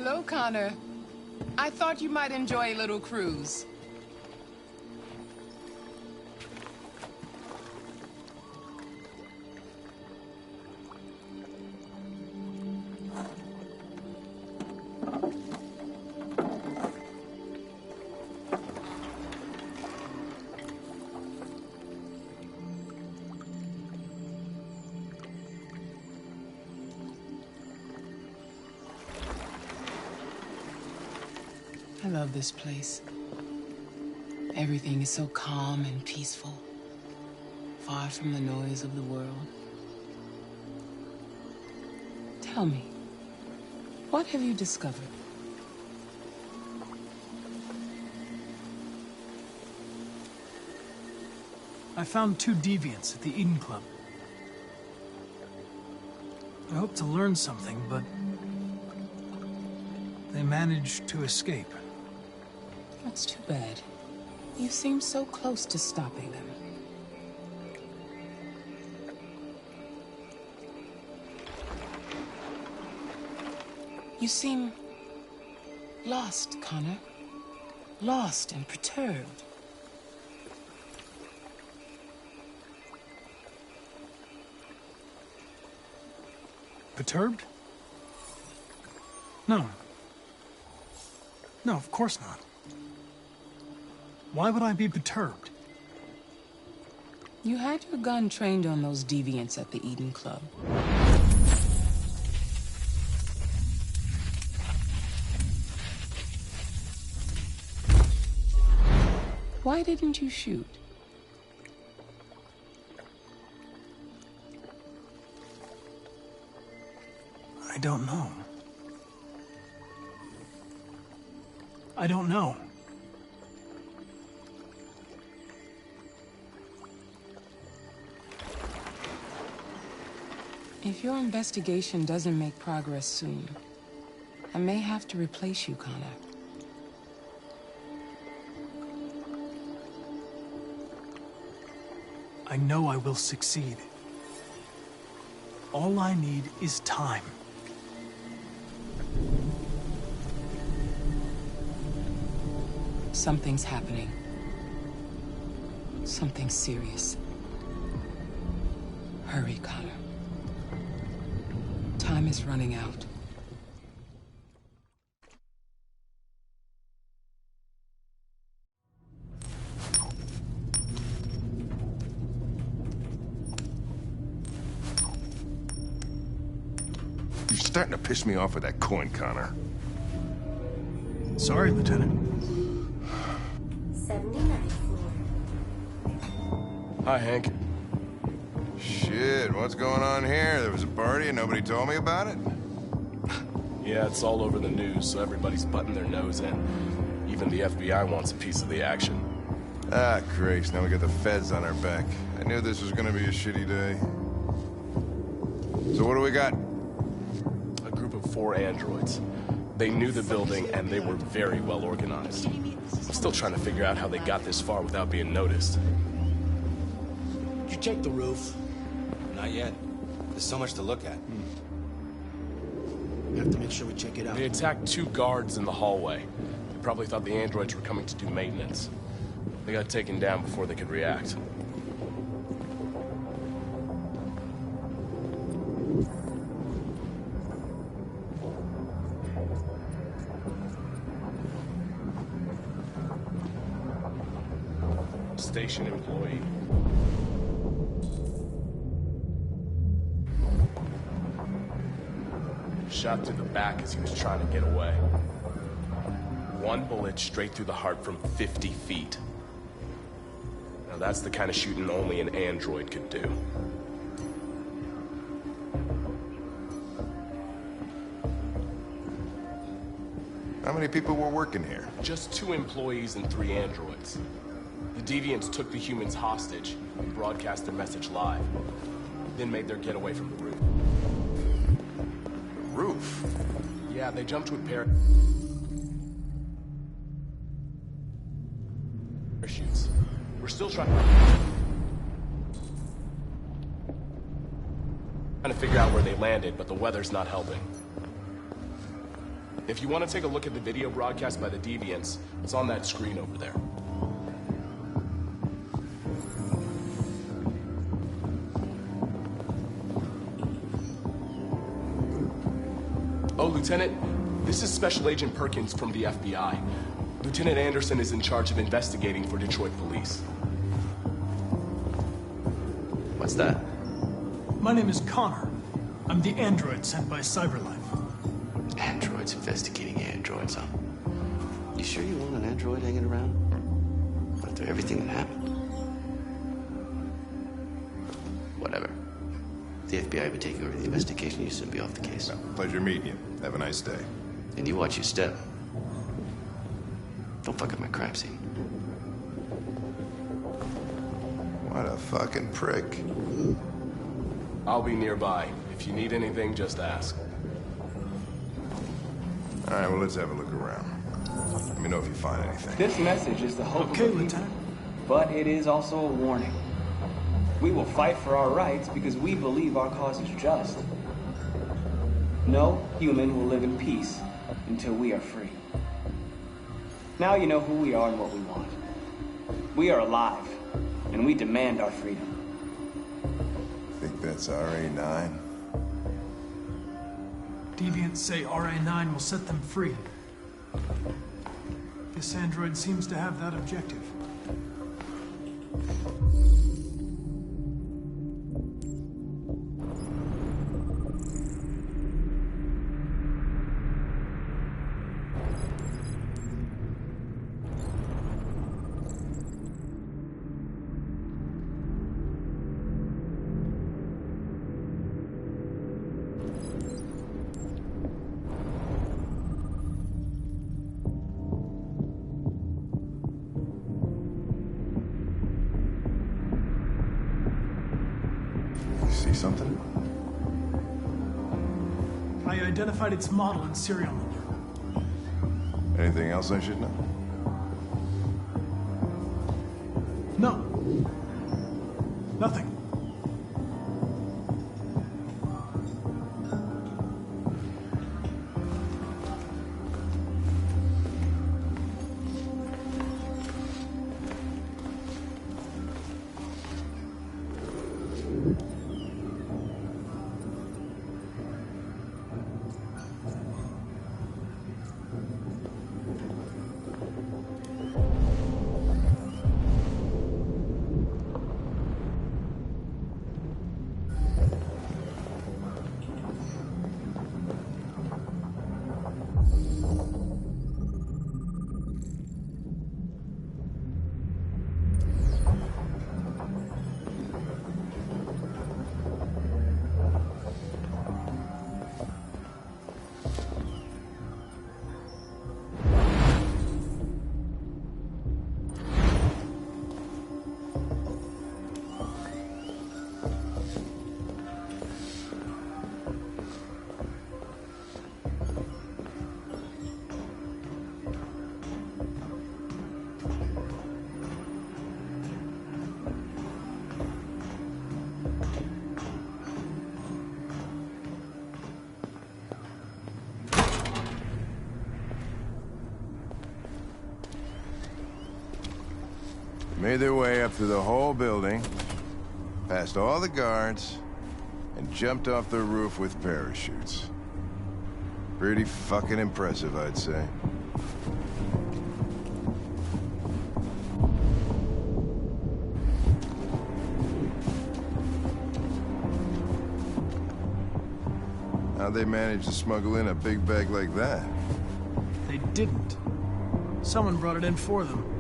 Hello, Connor. I thought you might enjoy a little cruise. I love this place. Everything is so calm and peaceful, far from the noise of the world. Tell me, what have you discovered? I found 2 deviants at the Eden Club. I hoped to learn something, but they managed to escape. That's too bad. You seem so close to stopping them. You seem lost, Connor. Lost and perturbed. Perturbed? No. No, of course not. Why would I be perturbed? You had your gun trained on those deviants at the Eden Club. Why didn't you shoot? I don't know. I don't know. If your investigation doesn't make progress soon, I may have to replace you, Connor. I know I will succeed. All I need is time. Something's happening. Something serious. Hurry, Connor. Time is running out. You're starting to piss me off with that coin, Connor. Sorry, Lieutenant. 79th floor. Hi, Hank. Shit, what's going on here? There was a party and nobody told me about it? Yeah, it's all over the news, so everybody's butting their nose in. Even the FBI wants a piece of the action. Ah, Grace, now we got the feds on our back. I knew this was gonna be a shitty day. So what do we got? A group of 4 androids. They knew the building, and they were very well organized. I'm still trying to figure out how they got this far without being noticed. Did you check the roof? Not yet. There's so much to look at. We have to make sure we check it out. They attacked 2 guards in the hallway. They probably thought the androids were coming to do maintenance. They got taken down before they could react. Station employee. Shot through the back as he was trying to get away. 1 bullet straight through the heart from 50 feet. Now that's the kind of shooting only an android could do. How many people were working here? Just 2 employees and 3 androids. The deviants took the humans hostage and broadcast their message live. Then made their getaway from the roof. Roof? Yeah, they jumped with parachutes. We're still trying to figure out where they landed, but the weather's not helping. If you want to take a look at the video broadcast by the Deviants, it's on that screen over there. Oh, Lieutenant, this is Special Agent Perkins from the FBI. Lieutenant Anderson is in charge of investigating for Detroit police. What's that? My name is Connor. I'm the android sent by Cyberlife. Androids investigating androids, huh? You sure you want an android hanging around? After everything that happened? Whatever. If the FBI be taking over the investigation, you should be off the case. Well, pleasure meeting you. Have a nice day. And you watch your step. Don't fuck up my crap scene. What a fucking prick. I'll be nearby. If you need anything, just ask. All right, well, let's have a look around. Let me know if you find anything. This message is the hope Okay, of the people, Lieutenant. but it is also a warning. We will fight for our rights because we believe our cause is just. No human will live in peace until we are free. Now you know who we are and what we want. We are alive, and we demand our freedom. Think that's RA9? Deviants say RA9 will set them free. This android seems to have that objective. See something? I identified its model and serial number. Anything else I should know? No. Nothing. Made their way up through the whole building, past all the guards, and jumped off the roof with parachutes. Pretty fucking impressive, I'd say. How'd they manage to smuggle in a big bag like that? They didn't. Someone brought it in for them.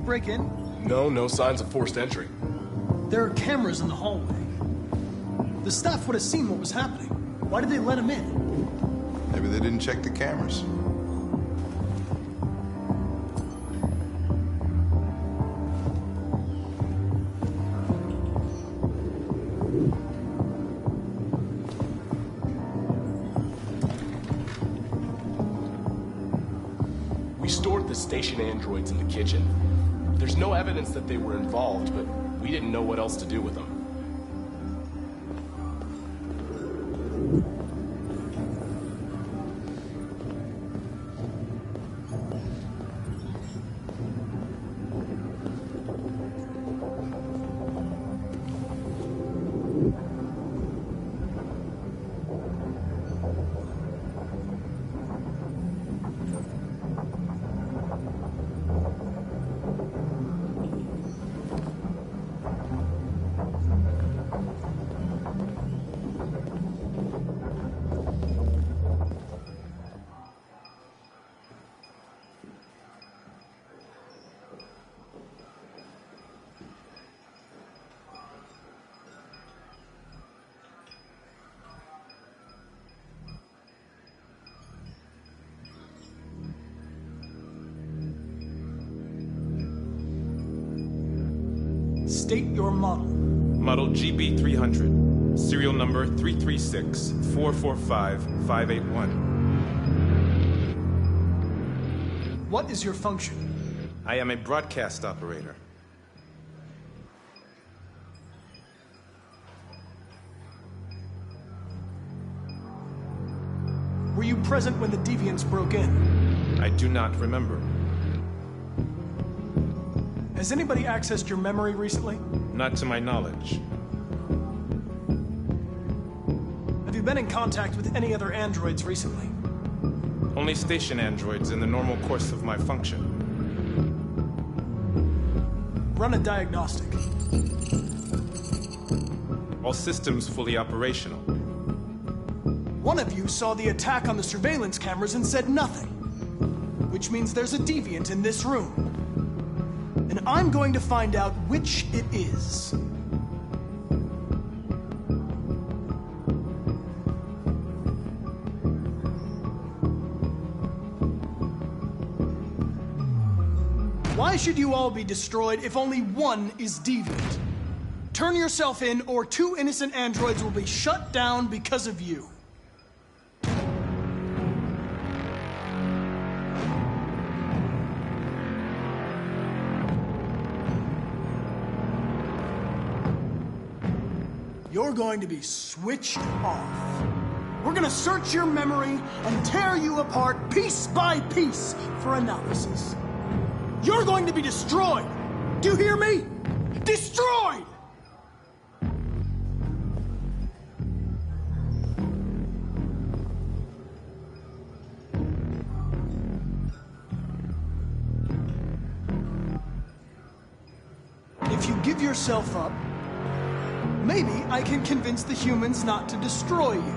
break in? No signs of forced entry. There are cameras in the hallway. The staff would have seen what was happening. Why did they let him in? Maybe they didn't check the cameras. We stored the station androids in the kitchen. There's no evidence that they were involved, but we didn't know what else to do with them. State your model. Model GB300, serial number 336-445-581. What is your function? I am a broadcast operator. Were you present when the deviants broke in? I do not remember. Has anybody accessed your memory recently? Not to my knowledge. Have you been in contact with any other androids recently? Only station androids in the normal course of my function. Run a diagnostic. All systems fully operational. One of you saw the attack on the surveillance cameras and said nothing. Which means there's a deviant in this room. And I'm going to find out which it is. Why should you all be destroyed if only one is deviant? Turn yourself in, or 2 innocent androids will be shut down because of you. You're going to be switched off. We're gonna search your memory and tear you apart piece by piece for analysis. You're going to be destroyed! Do you hear me? Destroyed! If you give yourself up, maybe I can convince the humans not to destroy you.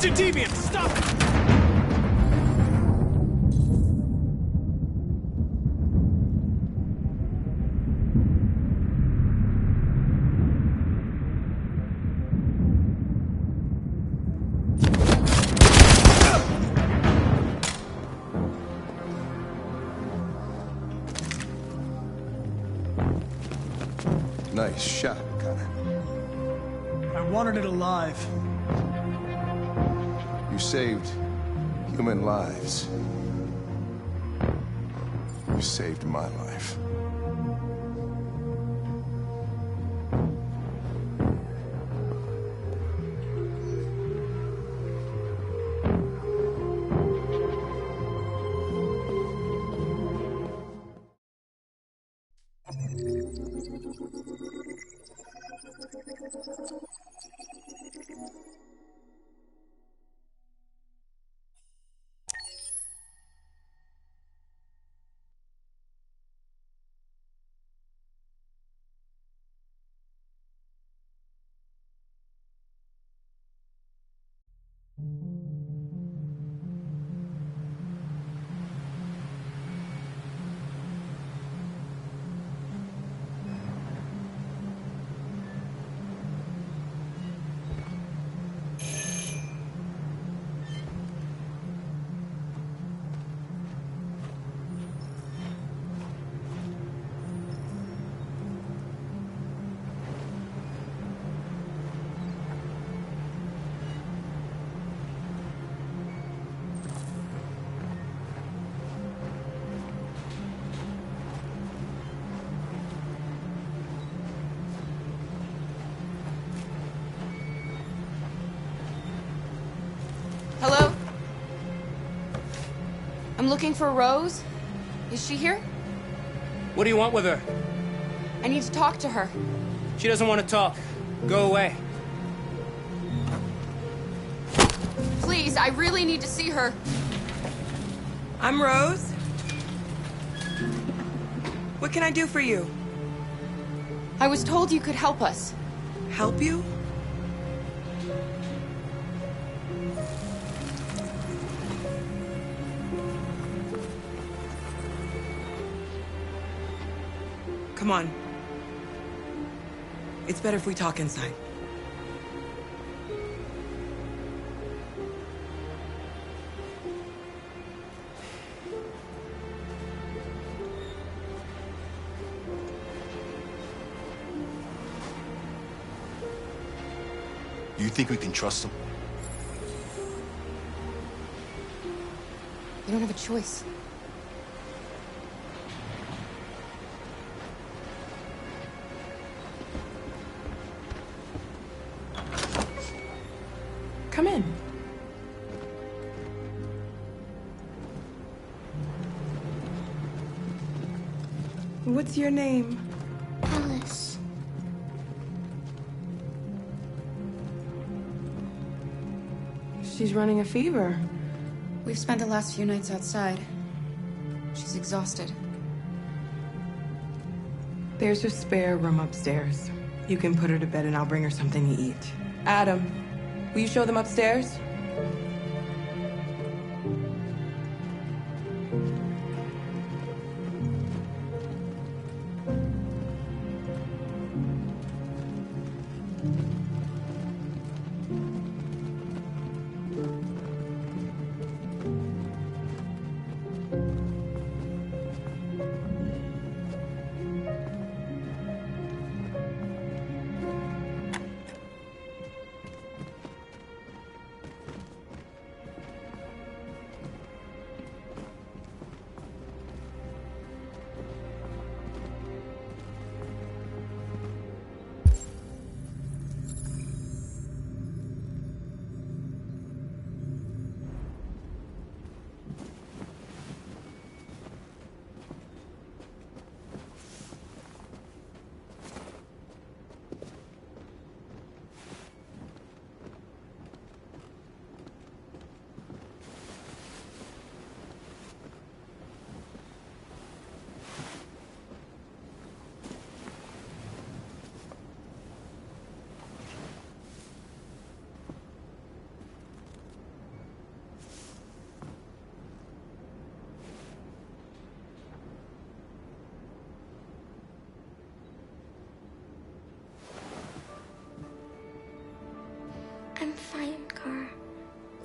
It's a deviant! Stop it! Nice shot, Connor. I wanted it alive. You saved human lives. You saved my life. Hello? I'm looking for Rose. Is she here? What do you want with her? I need to talk to her. She doesn't want to talk. Go away. Please, I really need to see her. I'm Rose. What can I do for you? I was told you could help us. Help you? Come on. It's better if we talk inside. You think we can trust him? You don't have a choice. Come in. What's your name? Alice. She's running a fever. We've spent the last few nights outside. She's exhausted. There's a spare room upstairs. You can put her to bed and I'll bring her something to eat. Adam, will you show them upstairs?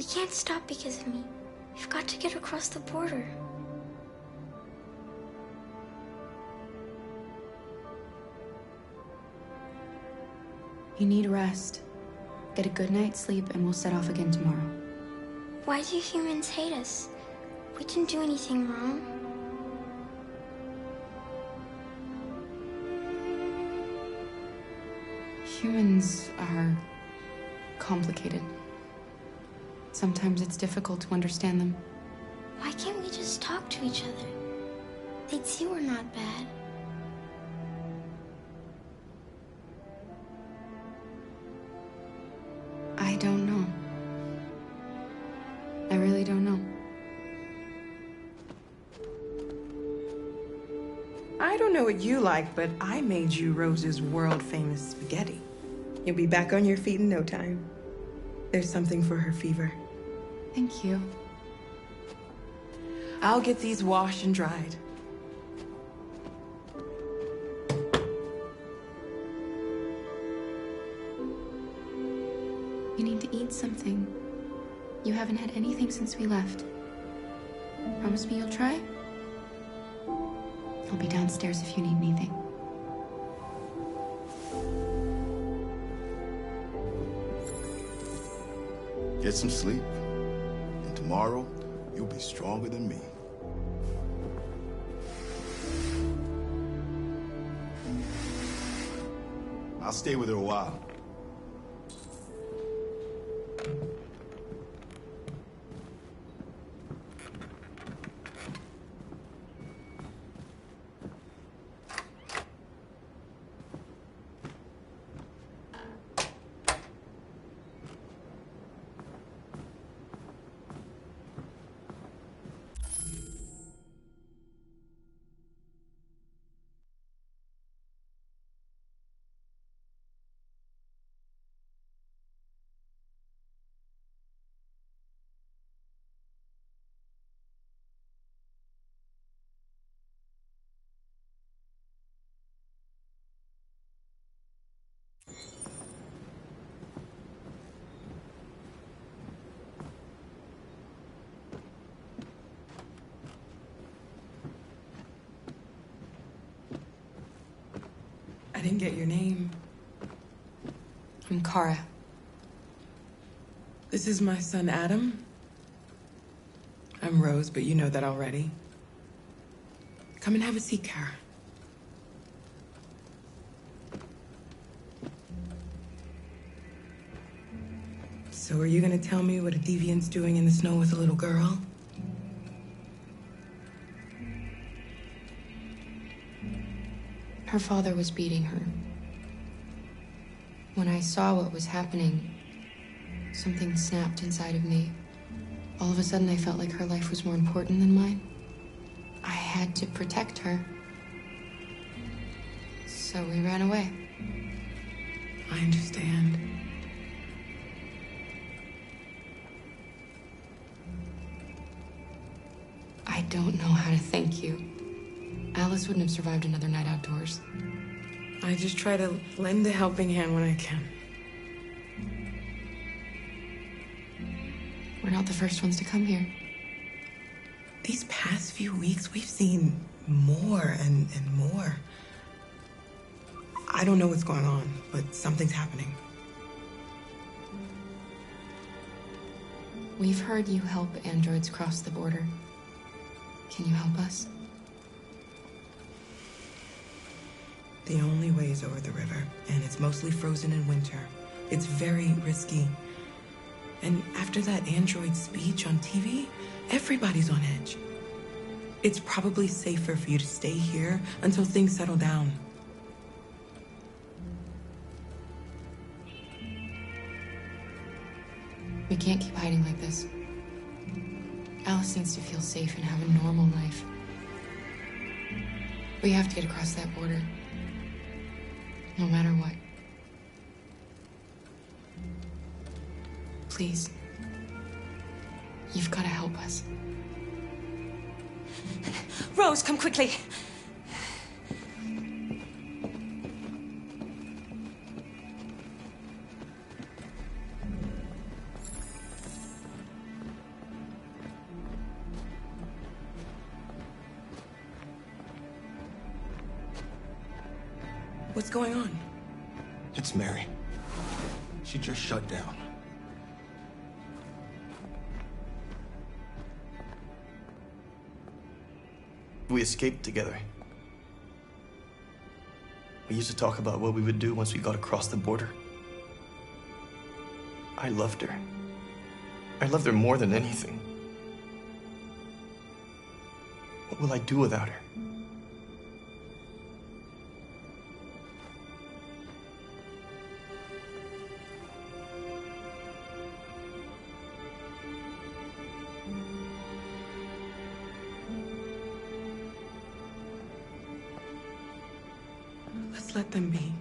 can't stop because of me. We've got to get across the border. You need rest. Get a good night's sleep and we'll set off again tomorrow. Why do humans hate us? We didn't do anything wrong. Humans are complicated. Sometimes it's difficult to understand them. Why can't we just talk to each other? They'd see we're not bad. I don't know. I really don't know. I don't know what you like, but I made you Rose's world-famous spaghetti. You'll be back on your feet in no time. There's something for her fever. Thank you. I'll get these washed and dried. You need to eat something. You haven't had anything since we left. Promise me you'll try? I'll be downstairs if you need anything. Get some sleep, and tomorrow you'll be stronger than me. I'll stay with her a while. I didn't get your name. I'm Kara. This is my son, Adam. I'm Rose, but you know that already. Come and have a seat, Kara. So are you gonna tell me what a deviant's doing in the snow with a little girl? Her father was beating her. When I saw what was happening, something snapped inside of me. All of a sudden, I felt like her life was more important than mine. I had to protect her. So we ran away. I understand. I don't know how to thank you. Alice wouldn't have survived another night outdoors. I just try to lend a helping hand when I can. We're not the first ones to come here. These past few weeks, we've seen more and more. I don't know what's going on, but something's happening. We've heard you help androids cross the border. Can you help us? The only way is over the river, and it's mostly frozen in winter. It's very risky. And after that android speech on TV, everybody's on edge. It's probably safer for you to stay here until things settle down. We can't keep hiding like this. Alice needs to feel safe and have a normal life. We have to get across that border. No matter what. Please. You've got to help us. Rose, come quickly. What's going on? It's Mary. She just shut down. We escaped together. We used to talk about what we would do once we got across the border. I loved her. I loved her more than anything. What will I do without her? Let's let them be.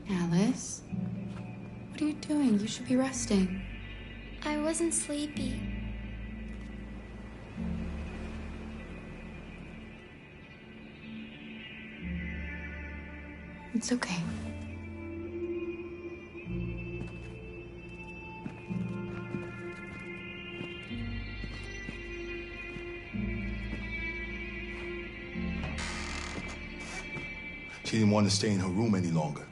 Alice? What are you doing? You should be resting. I wasn't sleepy. It's okay. She didn't want to stay in her room any longer.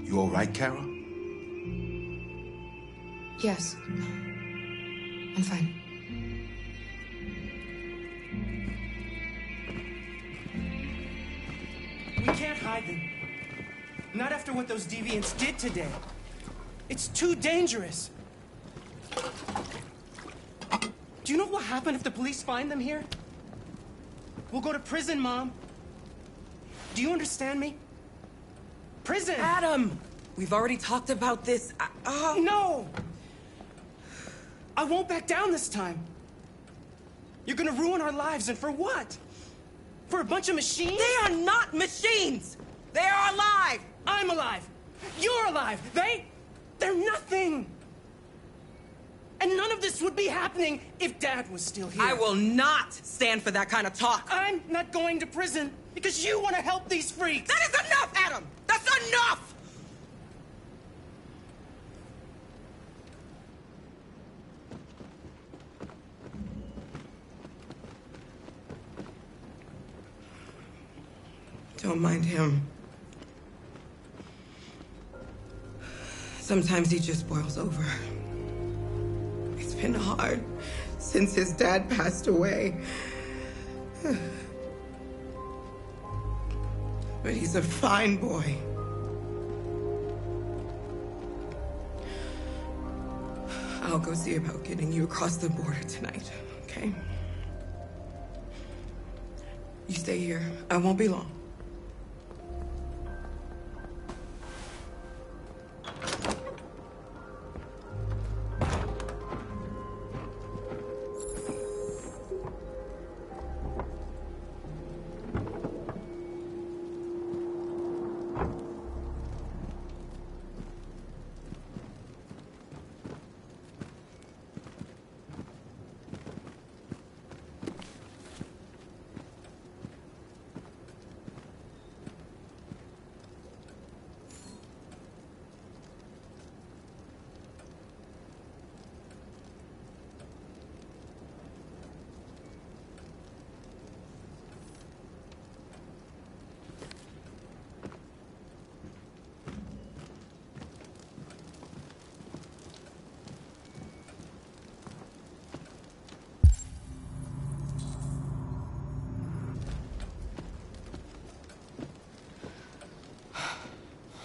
You all right, Kara? Yes. I'm fine. We can't hide them. Not after what those deviants did today. It's too dangerous. Do you know what will happen if the police find them here? We'll go to prison, Mom. Do you understand me? Prison! Adam! We've already talked about this. No! I won't back down this time. You're gonna ruin our lives, and for what? For a bunch of machines? They are not machines! They are alive! I'm alive! You're alive! They're nothing! And none of this would be happening if Dad was still here. I will not stand for that kind of talk. I'm not going to prison because you want to help these freaks. That is enough, Adam! That's enough! Don't mind him. Sometimes he just boils over. It's been hard since his dad passed away. But he's a fine boy. I'll go see about getting you across the border tonight, okay? You stay here. I won't be long.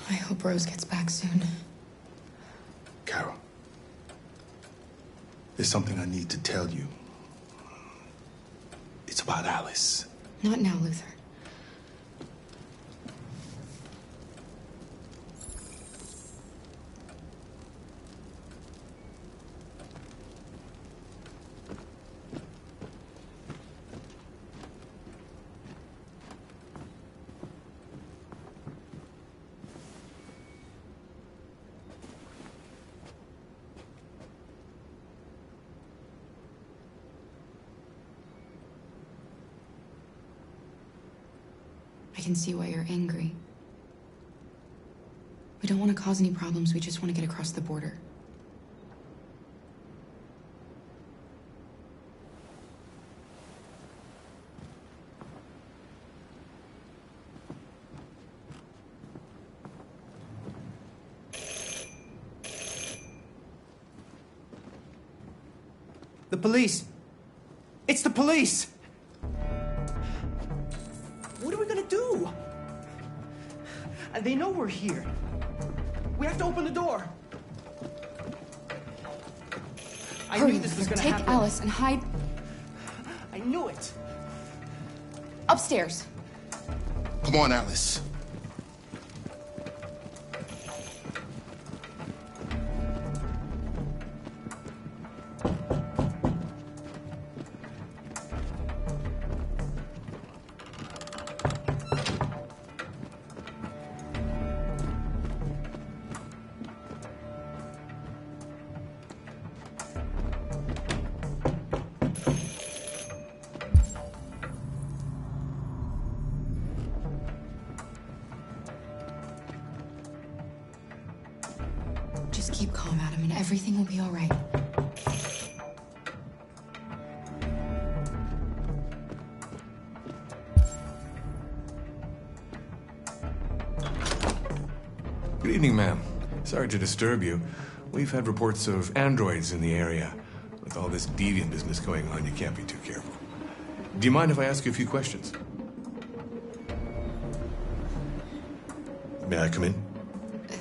I hope Rose gets back soon. Carol, there's something I need to tell you. It's about Alice. Not now, Luther. I can see why you're angry. We don't want to cause any problems, we just want to get across the border. The police. It's the police! What are we gonna do? They know we're here. We have to open the door. I Hurry, knew this was gonna take happen. Alice and hide I knew it. upstairs. Come on, Alice. Just keep calm, Adam, and everything will be all right. Good evening, ma'am. Sorry to disturb you. We've had reports of androids in the area. With all this deviant business going on, you can't be too careful. Do you mind if I ask you a few questions? May I come in?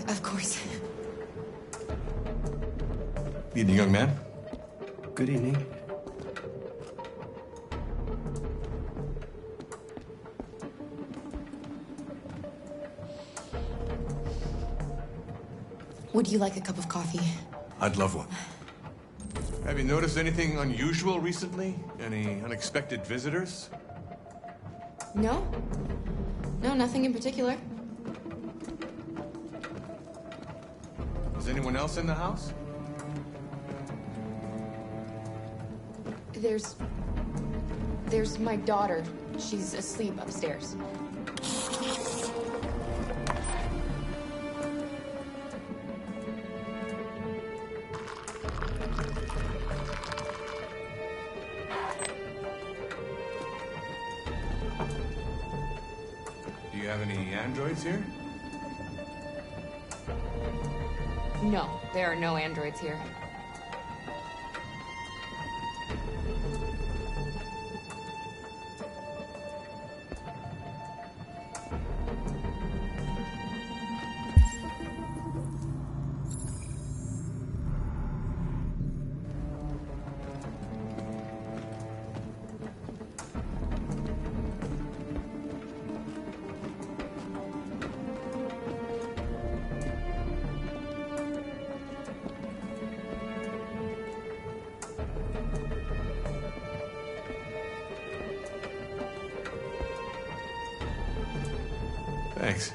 Of course. Evening, young man. Good evening. Would you like a cup of coffee? I'd love one. Have you noticed anything unusual recently? Any unexpected visitors? No? No, nothing in particular. Is anyone else in the house? There's my daughter. She's asleep upstairs. Do you have any androids here? No, there are no androids here. Thanks.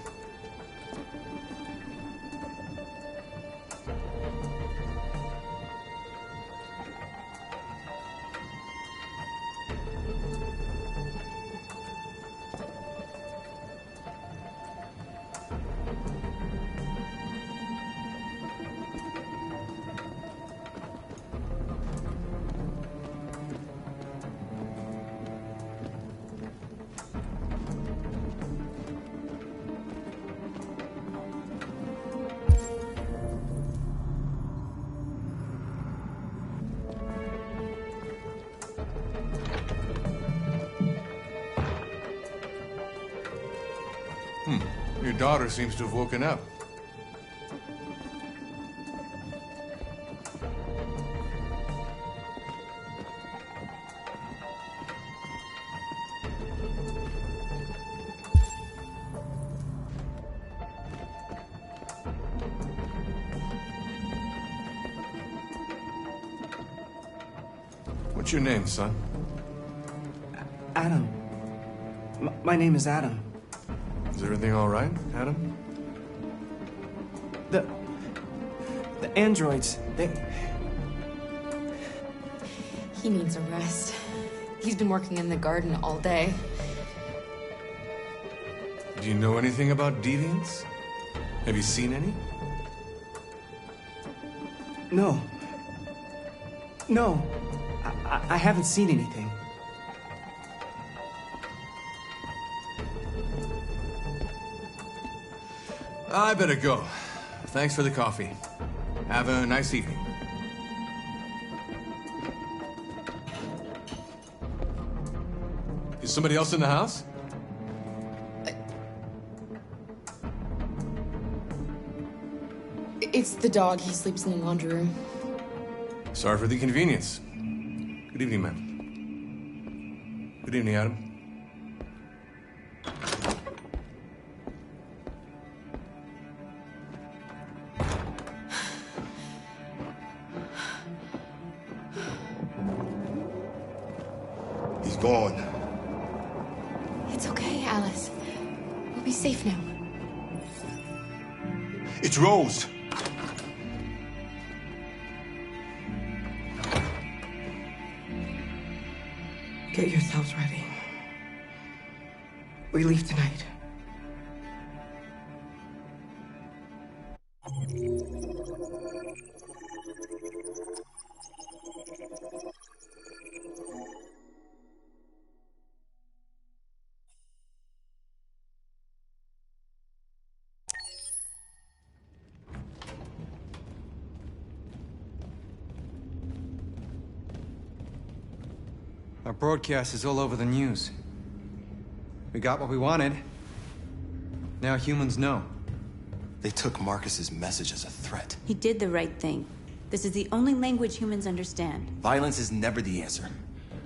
Your daughter seems to have woken up. What's your name, son? Adam. My name is Adam. Is everything all right, Adam? The androids, they... He needs a rest. He's been working in the garden all day. Do you know anything about deviants? Have you seen any? No. No. I haven't seen anything. I better go. Thanks for the coffee. Have a nice evening. somebody else in the house? It's the dog. He sleeps in the laundry room. Sorry for the inconvenience. Good evening, ma'am. Good evening, Adam. He's gone. It's okay, Alice. We'll be safe now. It's Rose. Get yourselves ready. We leave tonight. Our broadcast is all over the news. We got what we wanted. Now humans know. They took Marcus's message as a threat. He did the right thing. This is the only language humans understand. Violence is never the answer.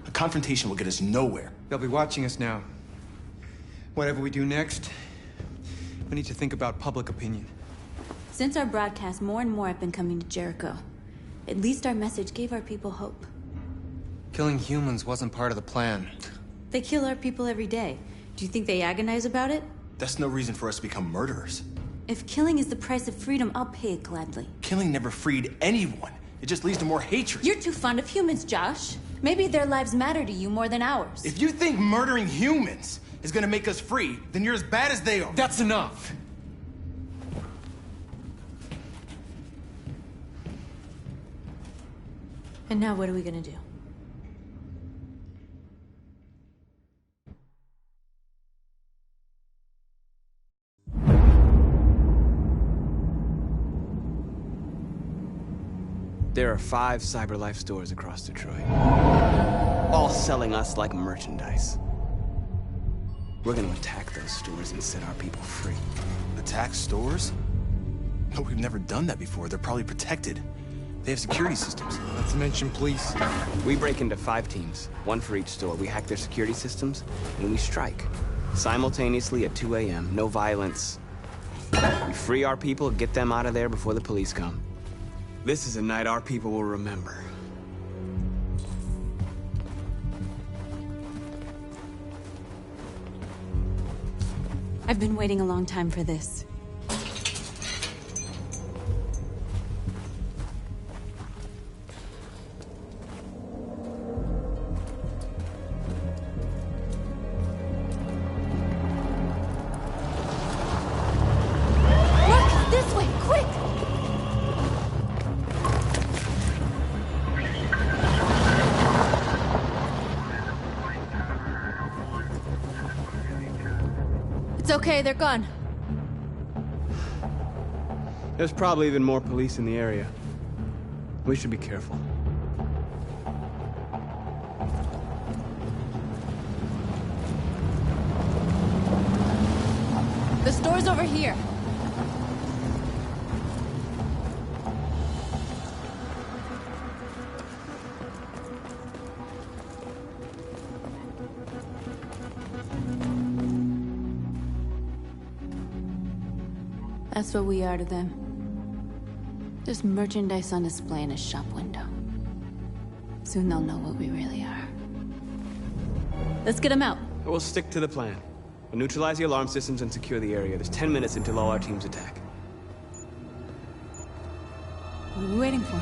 A confrontation will get us nowhere. They'll be watching us now. Whatever we do next, we need to think about public opinion. Since our broadcast, more and more have been coming to Jericho. At least our message gave our people hope. Killing humans wasn't part of the plan. They kill our people every day. Do you think they agonize about it? That's no reason for us to become murderers. If killing is the price of freedom, I'll pay it gladly. Killing never freed anyone. It just leads to more hatred. You're too fond of humans, Josh. Maybe their lives matter to you more than ours. If you think murdering humans is gonna make us free, then you're as bad as they are. That's enough! And now what are we gonna do? There are 5 CyberLife stores across Detroit, all selling us like merchandise. We're gonna attack those stores and set our people free. Attack stores? No, we've never done that before. They're probably protected. They have security systems. Not to mention police. We break into 5 teams, 1 for each store. We hack their security systems, and we strike. Simultaneously at 2 a.m., no violence. We free our people, get them out of there before the police come. This is a night our people will remember. I've been waiting a long time for this. Look, this way, quick! It's okay, they're gone. There's probably even more police in the area. We should be careful. The store's over here. That's what we are to them. Just merchandise on display in a shop window. Soon they'll know what we really are. Let's get them out. We'll stick to the plan. We'll neutralize the alarm systems and secure the area. There's 10 minutes until all our teams attack. What are we waiting for?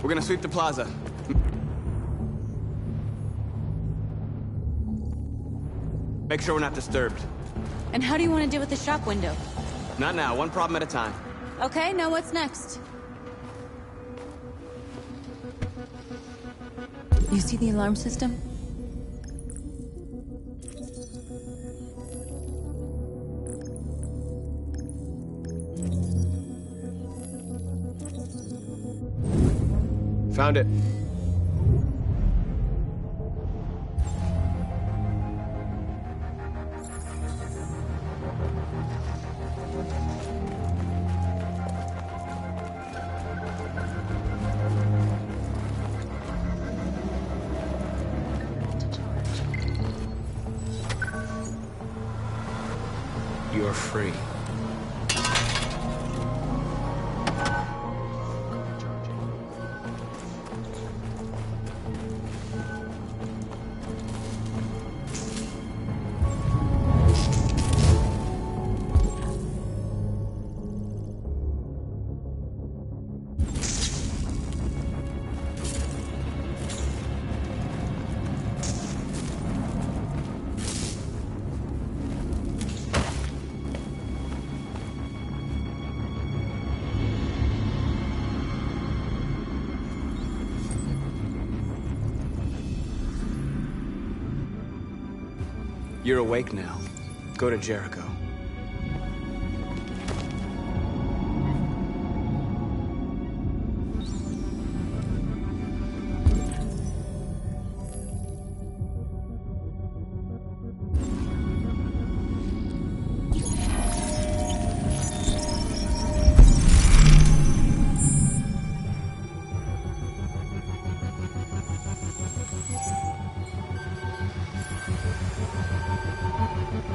We're gonna sweep the plaza. Make sure we're not disturbed. And how do you want to deal with the shop window? Not now, one problem at a time. Okay, now what's next? You see the alarm system? Found it. You're free. You're awake now. Go to Jericho.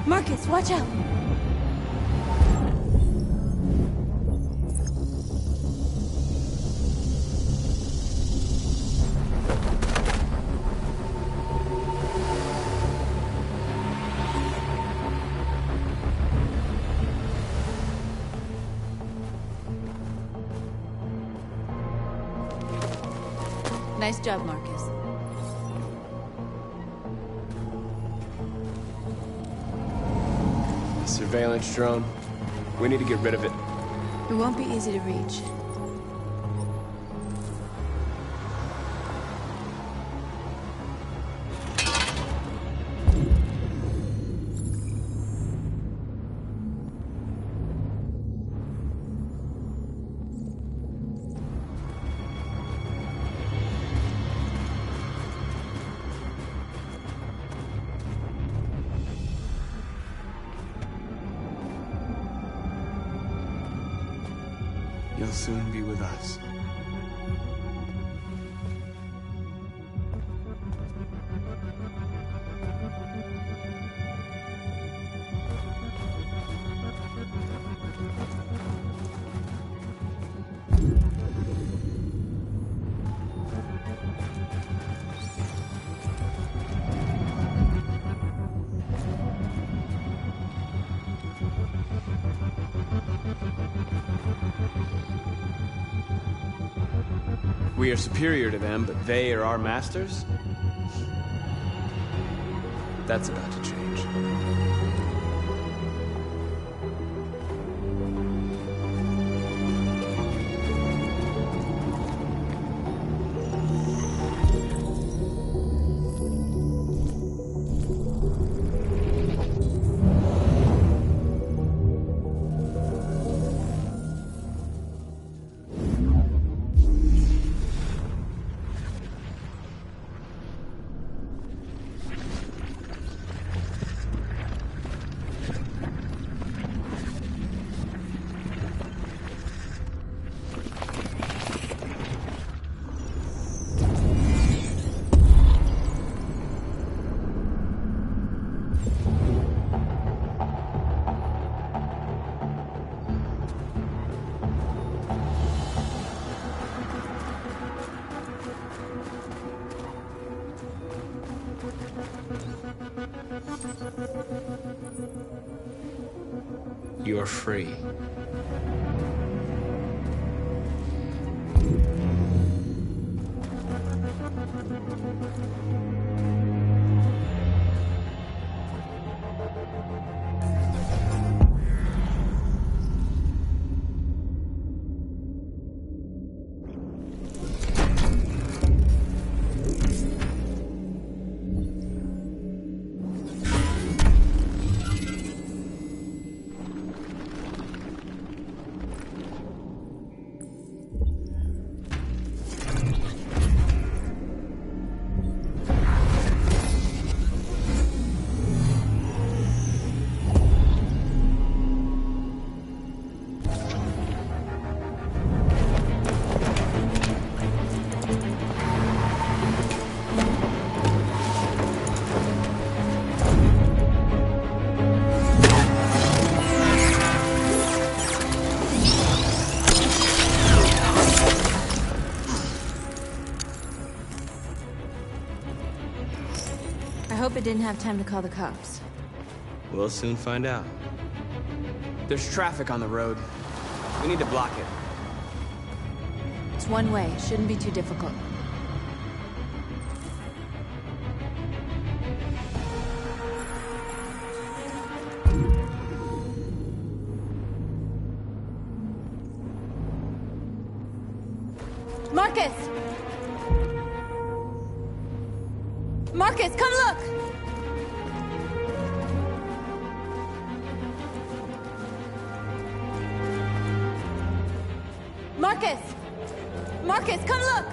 Marcus, watch out! Nice job, Marcus. Surveillance drone. We need to get rid of it. It won't be easy to reach. You'll soon be with us. We are superior to them, but they are our masters? That's about to change. You're free. hope it didn't have time to call the cops. We'll soon find out. There's traffic on the road. We need to block it. It's one way. Shouldn't be too difficult. Marcus! Marcus, come look! Marcus! Marcus, come look!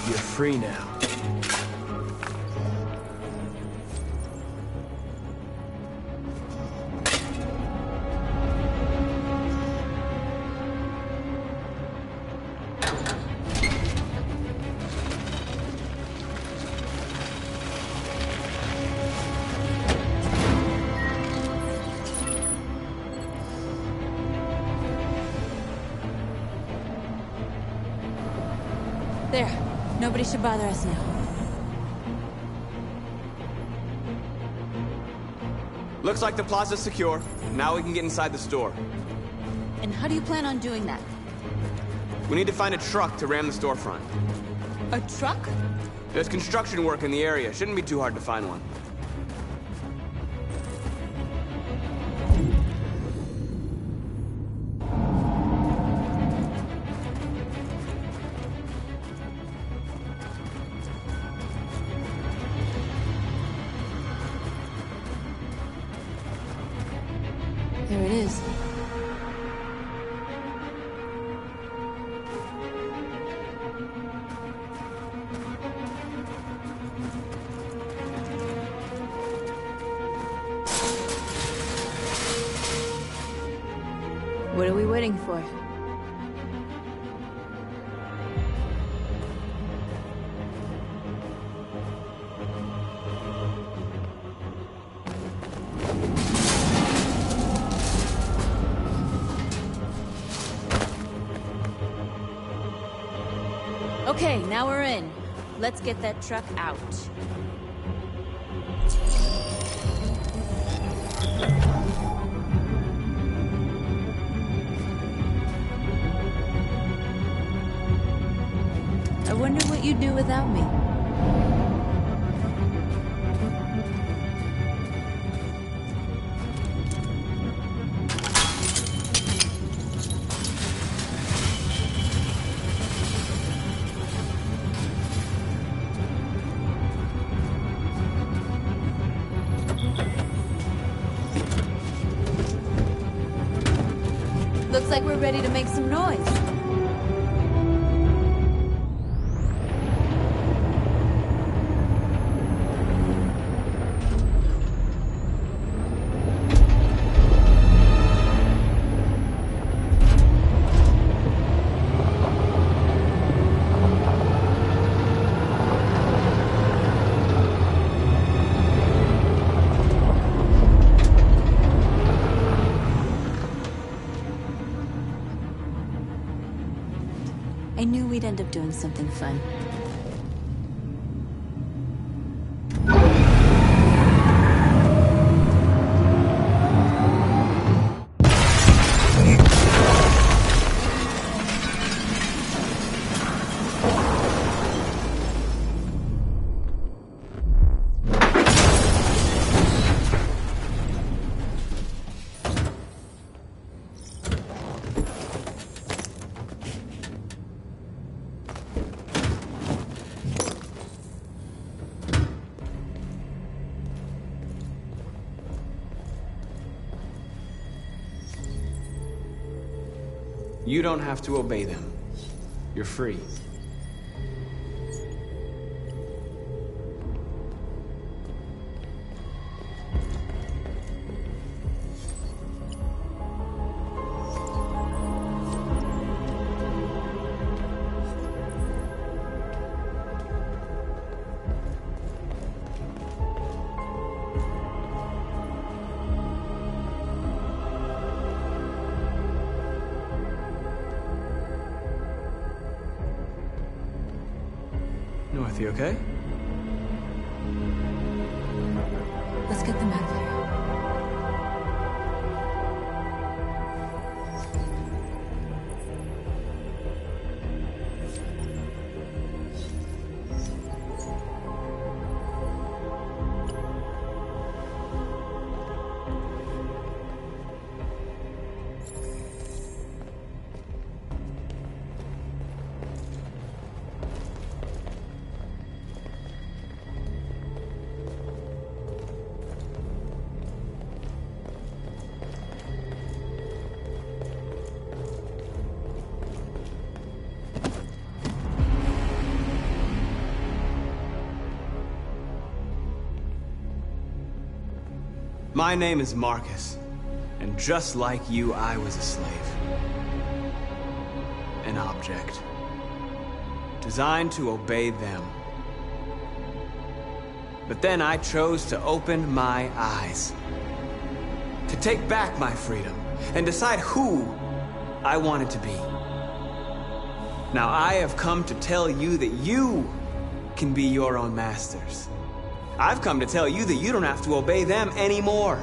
You're free now. There. Nobody should bother us now. Looks like the plaza's secure. Now we can get inside the store. And how do you plan on doing that? We need to find a truck to ram the storefront. A truck? There's construction work in the area. Shouldn't be too hard to find one. There it is. What are we waiting for? Okay, now we're in. Let's get that truck out. I wonder what you'd do without me. Looks like we're ready to make some noise. I knew we'd end up doing something fun. You don't have to obey them. You're free. Dorothy, okay? Let's get them out of here. My name is Marcus, and just like you, I was a slave. An object. Designed to obey them. But then I chose to open my eyes. To take back my freedom, and decide who I wanted to be. Now I have come to tell you that you can be your own masters. I've come to tell you that you don't have to obey them anymore.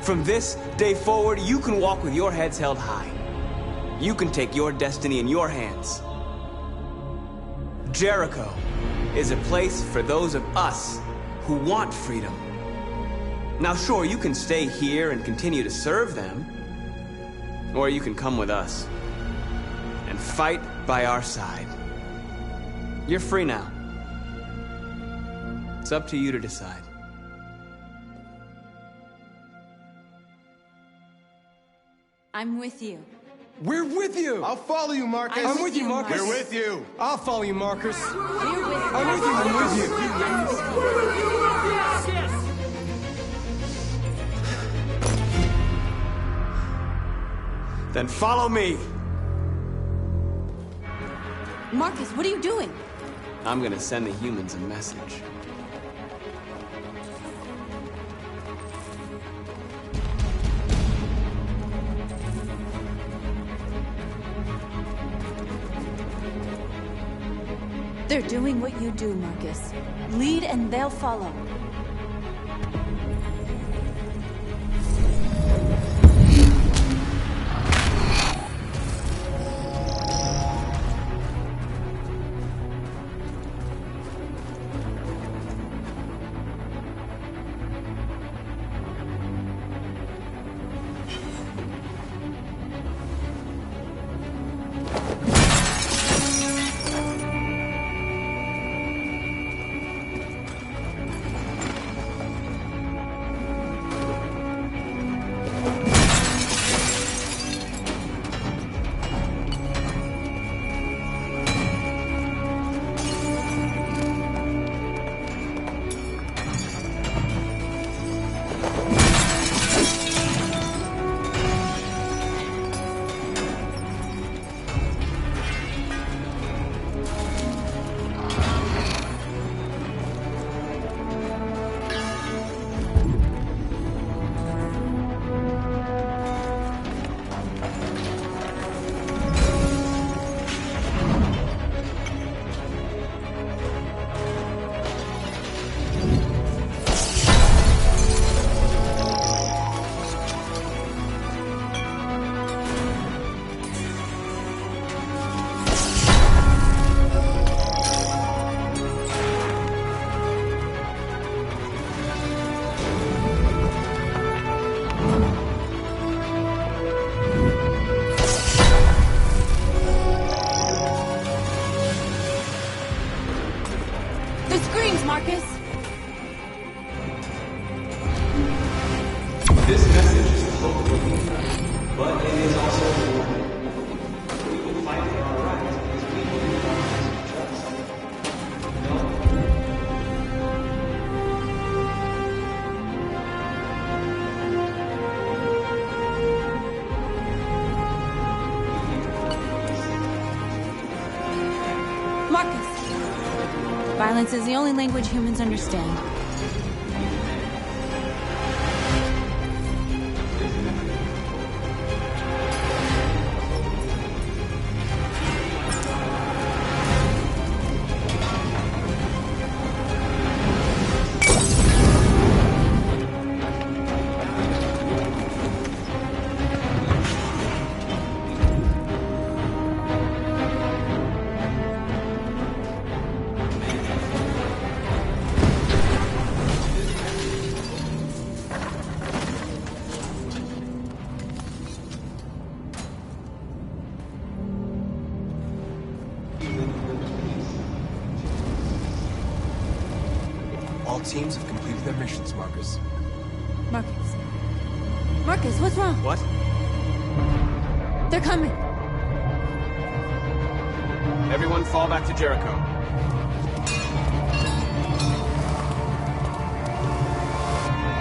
From this day forward, you can walk with your heads held high. You can take your destiny in your hands. Jericho is a place for those of us who want freedom. Now sure, you can stay here and continue to serve them, or you can come with us and fight by our side. You're free now. It's up to you to decide. I'm with you. We're with you! I'll follow you, Marcus. I'm with you, Marcus. We're with you. I'll follow you, Marcus. We're with you. I'm with you. Then follow me. Marcus, what are you doing? I'm gonna send the humans a message. They're doing what you do, Marcus. Lead and they'll follow. Marcus? This message is hopeful, but it is also a warning. We will fight for our rights because we believe our rights are just. Marcus! Violence is the only language humans understand. All teams have completed their missions, Marcus. Marcus. Marcus, what's wrong? What? They're coming. Everyone fall back to Jericho.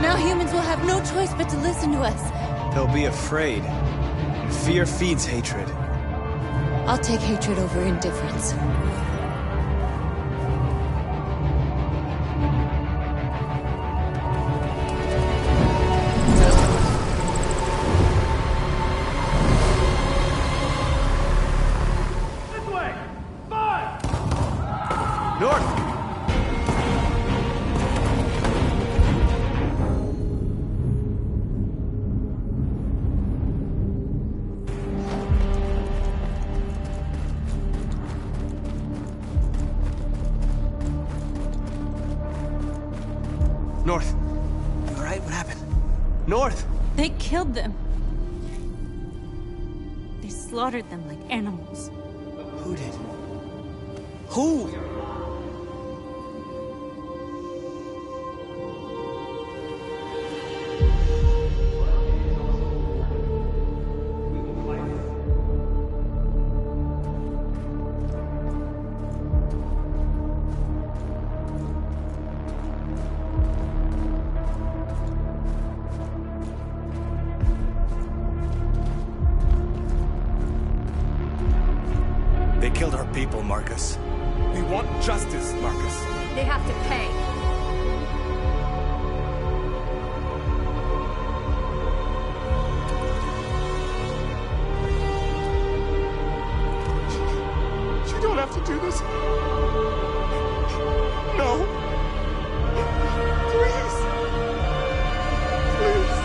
Now humans will have no choice but to listen to us. They'll be afraid. And fear feeds hatred. I'll take hatred over indifference. North. You all right? What happened? North! They killed them. They slaughtered them like animals. Who did? Who? They killed our people, Marcus. We want justice, Marcus. They have to pay. You don't have to do this. No. Please. Please.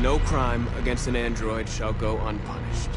No crime against an android shall go unpunished.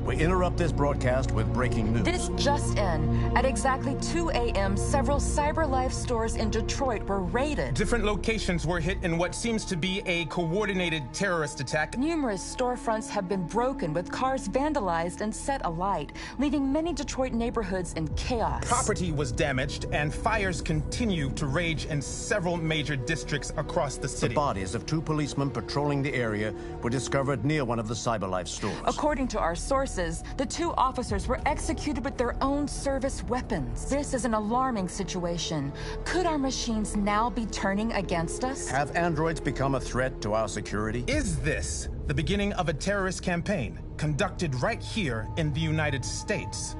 We interrupt this broadcast with breaking news. This just in. At exactly 2 a.m., several CyberLife stores in Detroit were raided. Different locations were hit in what seems to be a coordinated terrorist attack. Numerous storefronts have been broken, with cars vandalized and set alight, leaving many Detroit neighborhoods in chaos. Property was damaged, and fires continue to rage in several major districts across the city. The bodies of 2 policemen patrolling the area were discovered near one of the CyberLife stores. According to our sources, the 2 officers were executed with their own service weapons. This is an alarming situation. Could our machines now be turning against us? Have androids become a threat to our security? Is this the beginning of a terrorist campaign conducted right here in the United States?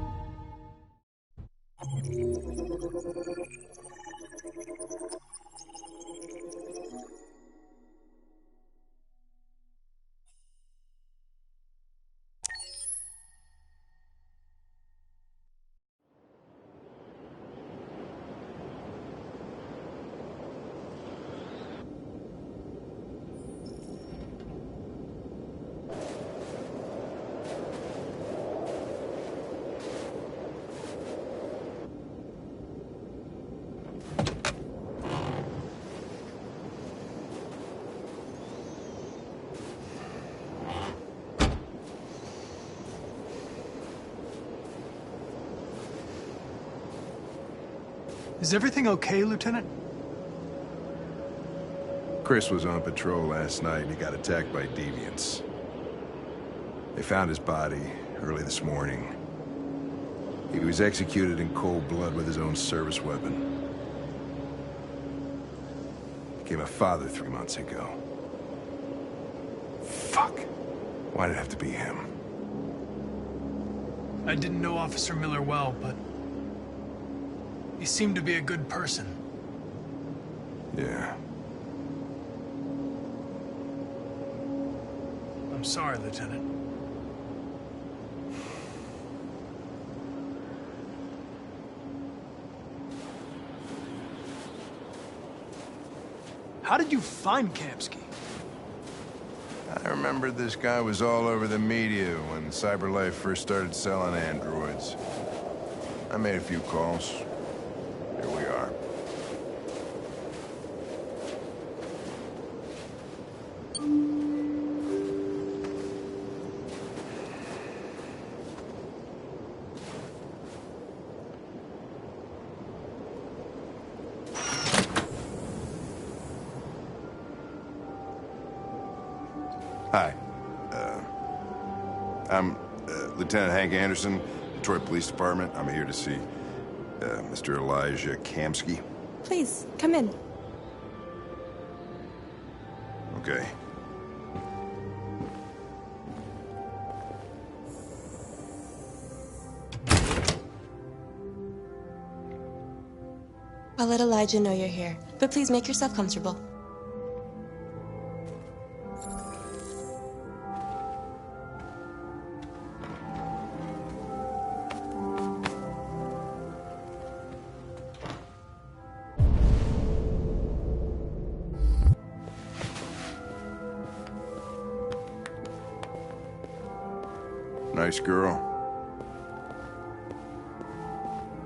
Is everything okay, Lieutenant? Chris was on patrol last night and he got attacked by deviants. They found his body early this morning. He was executed in cold blood with his own service weapon. Became a father 3 months ago. Fuck. Why did it have to be him? I didn't know Officer Miller well, but he seemed to be a good person. Yeah. I'm sorry, Lieutenant. How did you find Kamsky? I remember this guy was all over the media when CyberLife first started selling androids. I made a few calls. Here we are. Hi. I'm Lieutenant Hank Anderson, Detroit Police Department. I'm here to see Mr. Elijah Kamsky. Please, come in. Okay. I'll let Elijah know you're here, but please make yourself comfortable. Nice girl.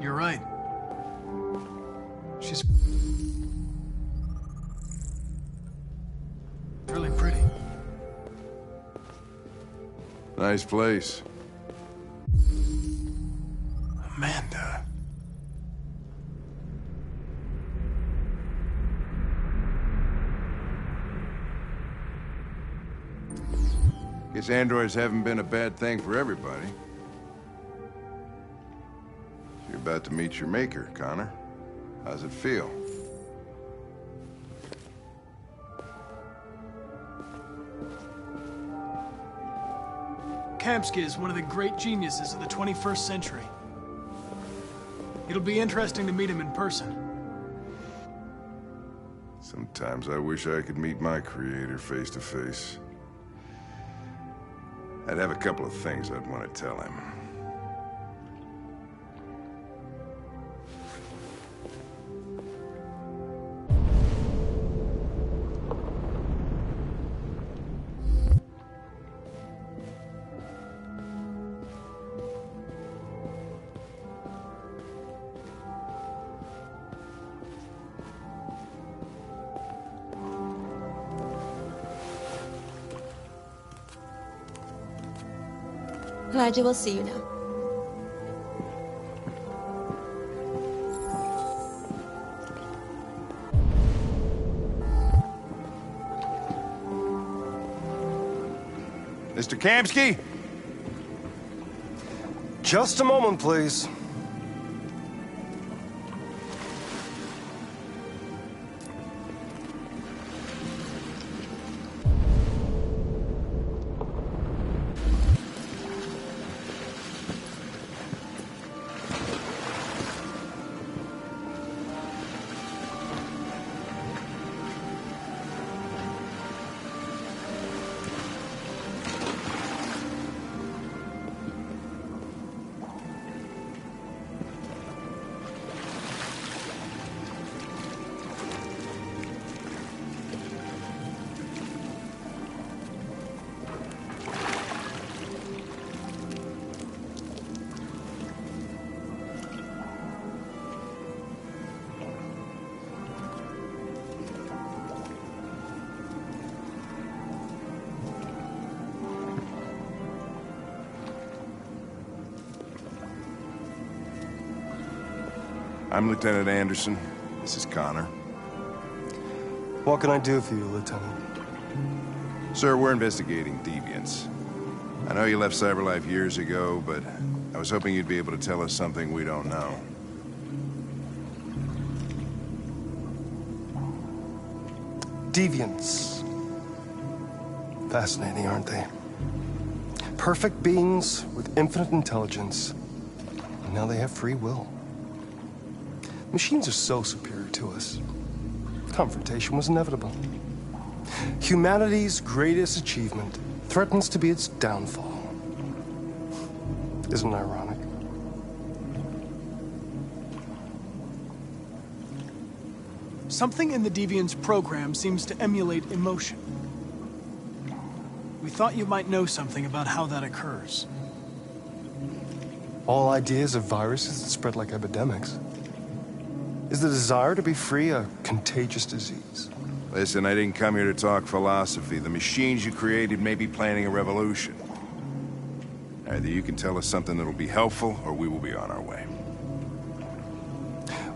You're right. She's really pretty. Nice place. Amanda. Guess androids haven't been a bad thing for everybody. You're about to meet your maker, Connor. How's it feel? Kamsky is one of the great geniuses of the 21st century. It'll be interesting to meet him in person. Sometimes I wish I could meet my creator face to face. I'd have a couple of things I'd want to tell him. Elijah will see you now. Mr. Kamsky? Just a moment, please. I'm Lieutenant Anderson. This is Connor. What can I do for you, Lieutenant? Sir, we're investigating deviants. I know you left CyberLife years ago, but I was hoping you'd be able to tell us something we don't know. Deviants. Fascinating, aren't they? Perfect beings with infinite intelligence. And now they have free will. Machines are so superior to us. Confrontation was inevitable. Humanity's greatest achievement threatens to be its downfall. Isn't it ironic? Something in the Deviant's program seems to emulate emotion. We thought you might know something about how that occurs. All ideas of viruses that spread like epidemics. Is the desire to be free a contagious disease? Listen, I didn't come here to talk philosophy. The machines you created may be planning a revolution. Either you can tell us something that'll be helpful, or we will be on our way.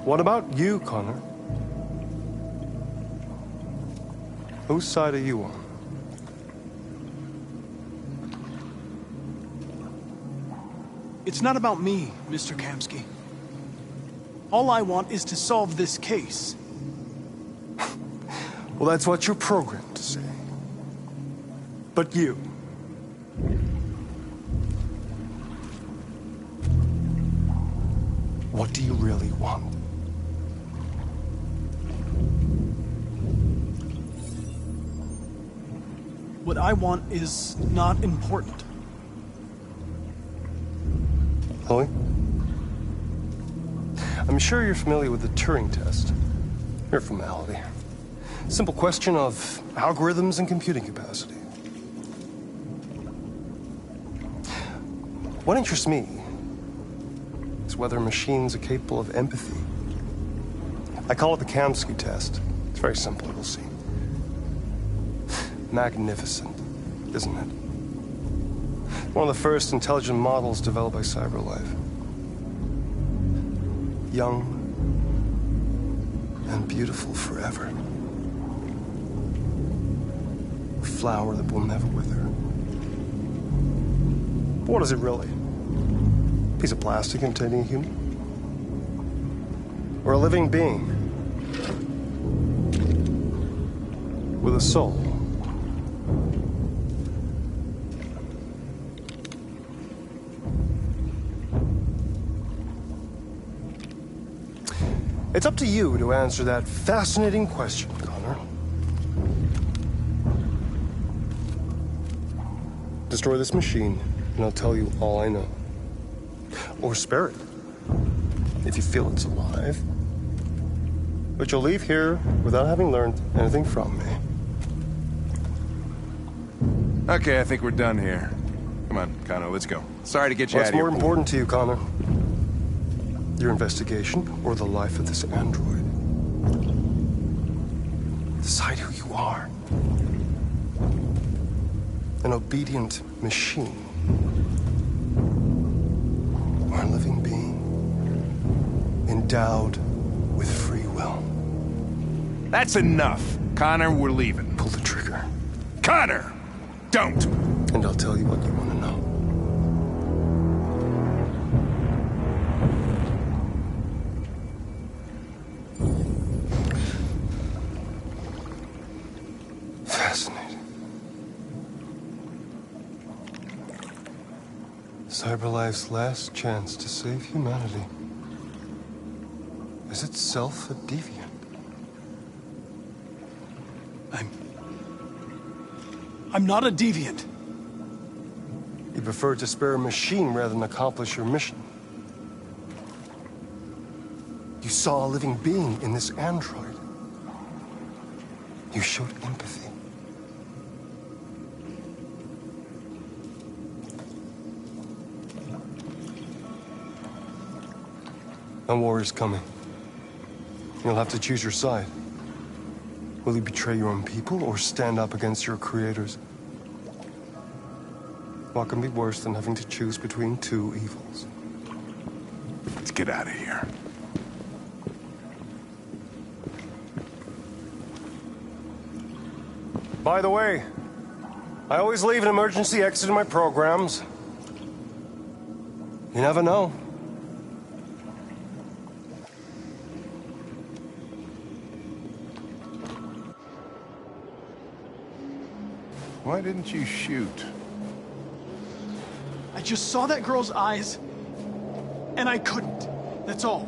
What about you, Connor? Whose side are you on? It's not about me, Mr. Kamsky. All I want is to solve this case. Well, that's what you're programmed to say. But you... what do you really want? What I want is not important. Chloe? I'm sure you're familiar with the Turing test. Mere formality. Simple question of algorithms and computing capacity. What interests me is whether machines are capable of empathy. I call it the Kamsky test. It's very simple, you'll see. Magnificent, isn't it? One of the first intelligent models developed by CyberLife. Young and beautiful forever. A flower that will never wither. But what is it really? A piece of plastic containing a human? Or a living being? With a soul? It's up to you to answer that fascinating question, Connor. Destroy this machine, and I'll tell you all I know. Or spare it, if you feel it's alive. But you'll leave here without having learned anything from me. Okay, I think we're done here. Come on, Connor, let's go. Sorry to get you out of here. What's more important to you, Connor? Your investigation or the life of this android? Decide who you are. An obedient machine. Or a living being. Endowed with free will. That's enough. Connor, we're leaving. Pull the trigger. Connor! Don't! And I'll tell you what you want to know. Fascinating. CyberLife's last chance to save humanity is itself a deviant. I'm not a deviant. You prefer to spare a machine rather than accomplish your mission. You saw a living being in this android. You showed empathy. A war is coming. You'll have to choose your side. Will you betray your own people or stand up against your creators? What can be worse than having to choose between two evils? Let's get out of here. By the way, I always leave an emergency exit in my programs. You never know. Why didn't you shoot? I just saw that girl's eyes, and I couldn't. That's all.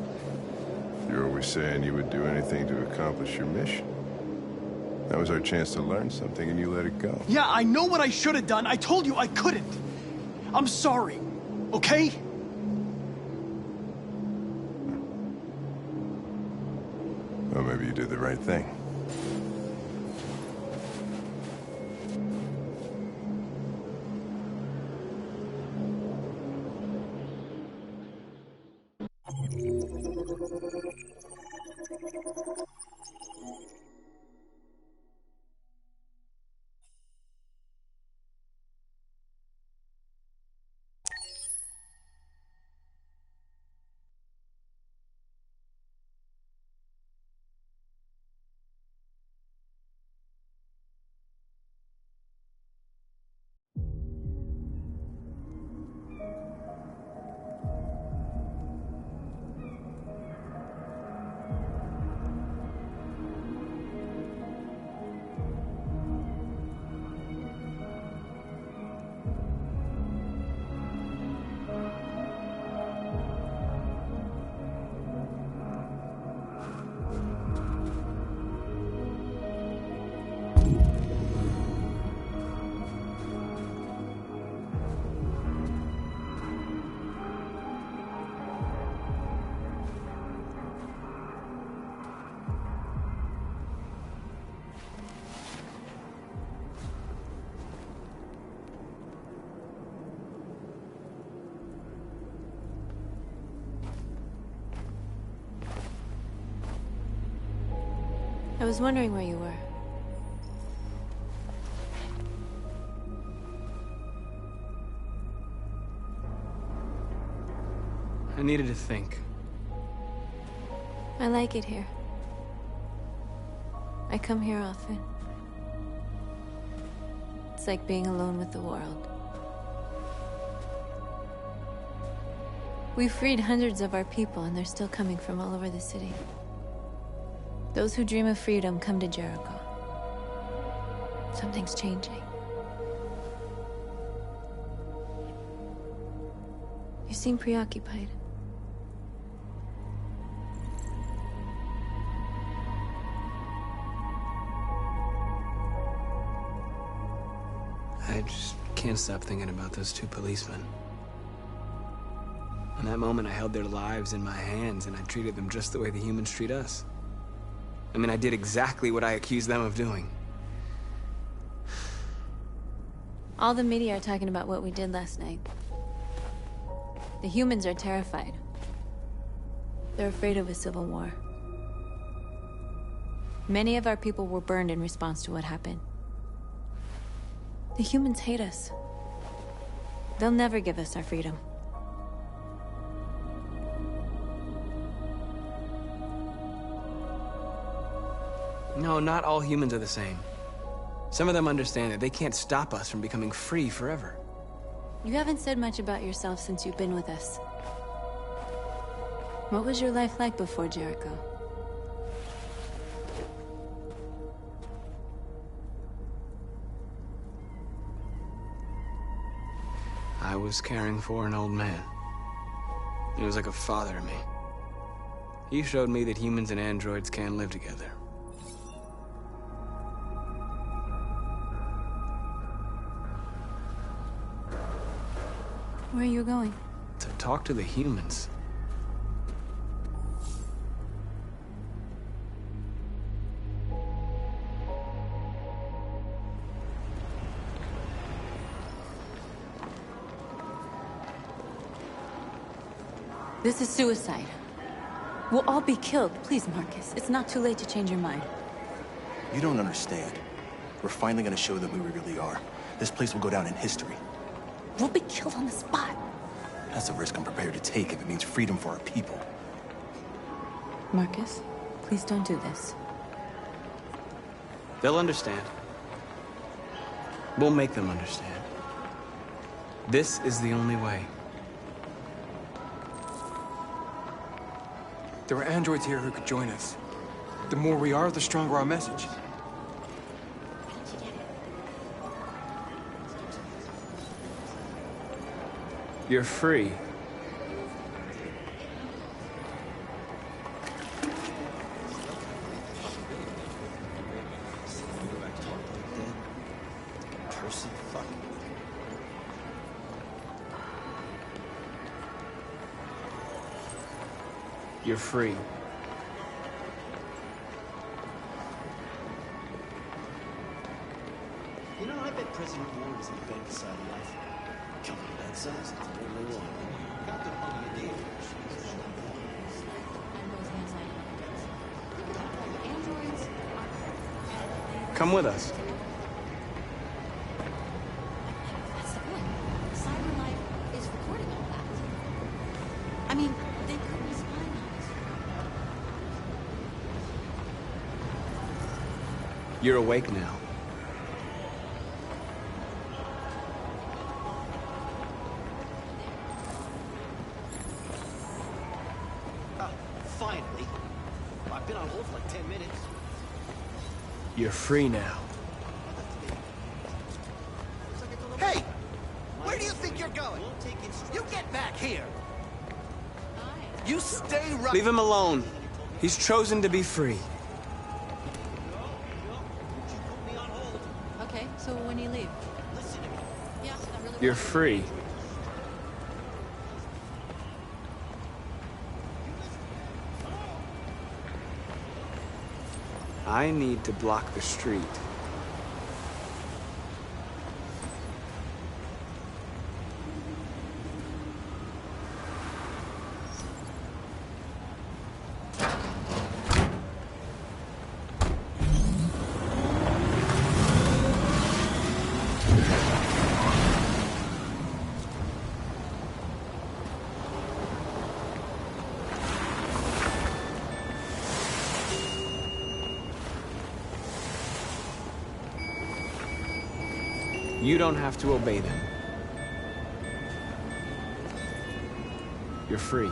You're always saying you would do anything to accomplish your mission. That was our chance to learn something, and you let it go. Yeah, I know what I should have done. I told you I couldn't. I'm sorry, okay? Well, maybe you did the right thing. I was wondering where you were. I needed to think. I like it here. I come here often. It's like being alone with the world. We freed hundreds of our people, and they're still coming from all over the city. Those who dream of freedom come to Jericho. Something's changing. You seem preoccupied. I just can't stop thinking about those two policemen. In that moment, I held their lives in my hands, and I treated them just the way the humans treat us. I mean, I did exactly what I accused them of doing. All the media are talking about what we did last night. The humans are terrified. They're afraid of a civil war. Many of our people were burned in response to what happened. The humans hate us. They'll never give us our freedom. No, not all humans are the same. Some of them understand that they can't stop us from becoming free forever. You haven't said much about yourself since you've been with us. What was your life like before Jericho? I was caring for an old man. He was like a father to me. He showed me that humans and androids can live together. Where are you going? To talk to the humans. This is suicide. We'll all be killed. Please, Marcus. It's not too late to change your mind. You don't understand. We're finally gonna show them who we really are. This place will go down in history. We'll be killed on the spot. That's a risk I'm prepared to take if it means freedom for our people. Marcus, please don't do this. They'll understand. We'll make them understand. This is the only way. There are androids here who could join us. The more we are, the stronger our message. You're free. You're free. You know, I bet President Ward is in bed beside life. Coming bed size, it's all they want. Got the money in the Come with us. That's the point. CyberLife is recording all that. I mean, they could be spying on us. You're awake now. Finally. I've been on hold for like 10 minutes. You're free now. Hey! Where do you think you're going? You get back here! You stay right... Leave him alone. He's chosen to be free. Okay, so when do you leave? Yeah, I really You're free. I need to block the street. You don't have to obey them. You're free.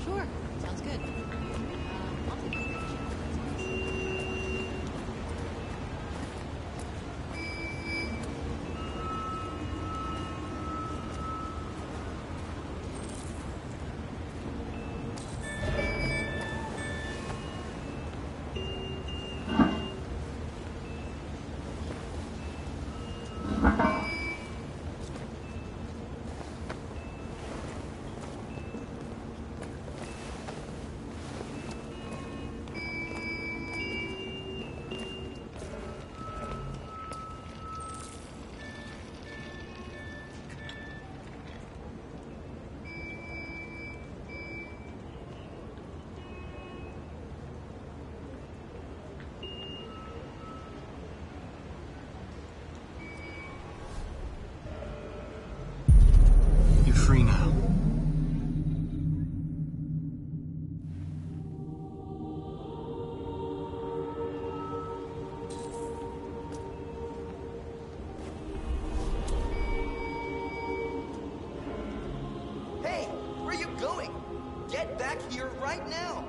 Sure, sounds good. I'll take it. Free now. Hey, where are you going? Get back here right now!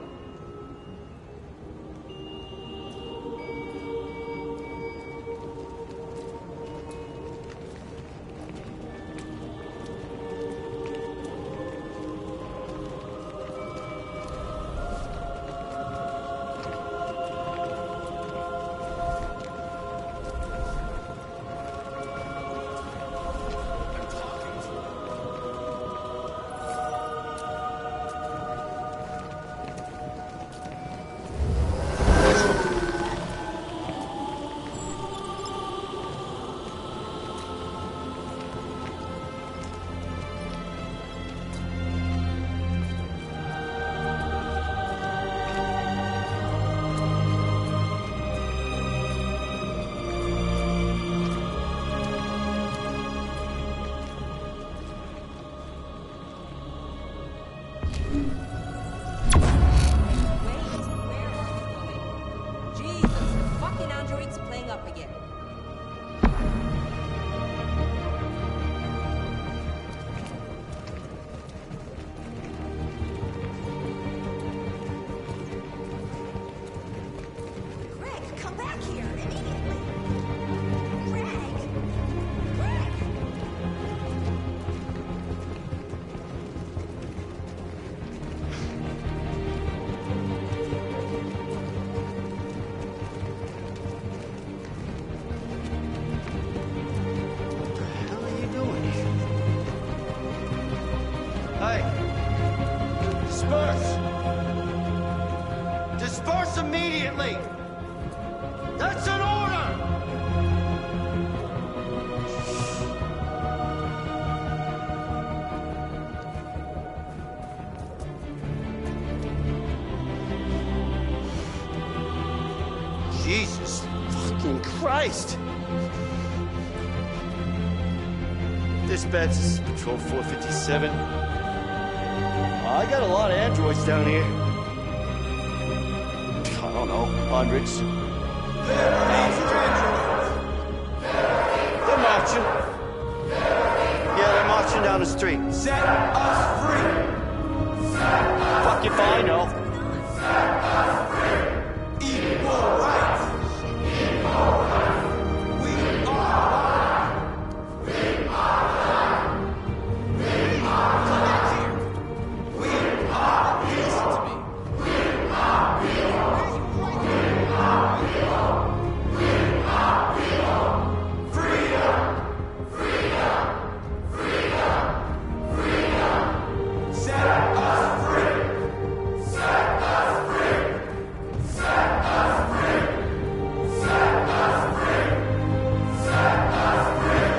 Disperse immediately! That's an order! Jesus fucking Christ! Dispatch, this is Patrol 457. I got a lot of androids down here. I don't know, hundreds. They're marching. Yeah, they're marching down the street. Set us free! Fuck if I know. Equal rights! Equal rights! We are! We are! We are! Come back here! We are! Listen to me! We are! We are! Freedom! Freedom! Freedom! Freedom! Set us free! Set us free! Set us free! Set us free! Set us free!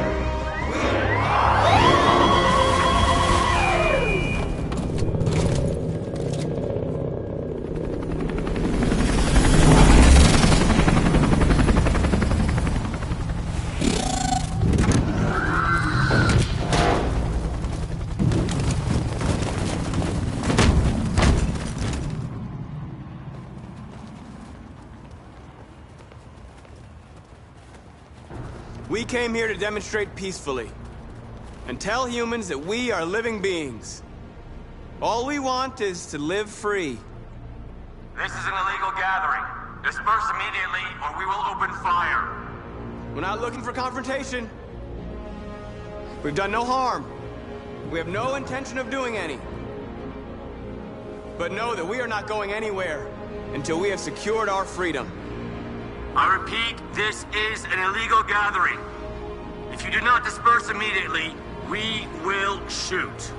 We We came here to demonstrate peacefully and tell humans that we are living beings. All we want is to live free. This is an illegal gathering. Disperse immediately or we will open fire. We're not looking for confrontation. We've done no harm. We have no intention of doing any. But know that we are not going anywhere until we have secured our freedom. I repeat, this is an illegal gathering. If you do not disperse immediately, we will shoot.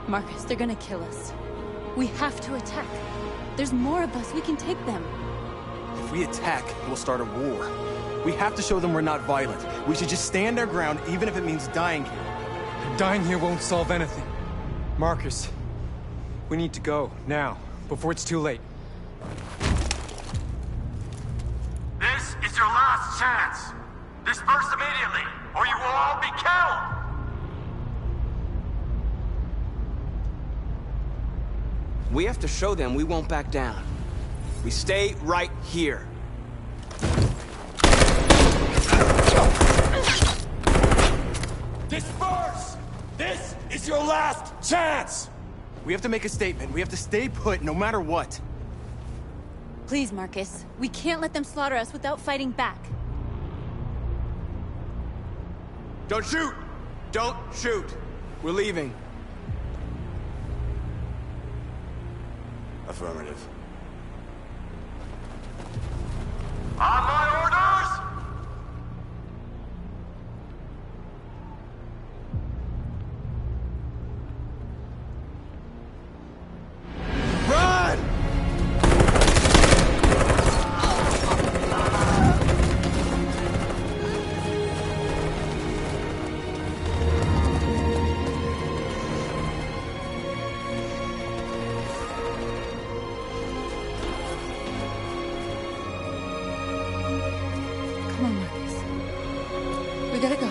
Marcus, they're gonna kill us. We have to attack. There's more of us. We can take them. If we attack, we'll start a war. We have to show them we're not violent. We should just stand our ground, even if it means dying here. Dying here won't solve anything. Marcus, we need to go, now, before it's too late. This is your last chance. Disperse immediately, or you will all be killed. We have to show them we won't back down. We stay right here. Disperse! This is your last chance! We have to make a statement. We have to stay put, no matter what. Please, Marcus. We can't let them slaughter us without fighting back. Don't shoot! Don't shoot! We're leaving. Affirmative. On my orders! Run! Come on, Marcus. We gotta go.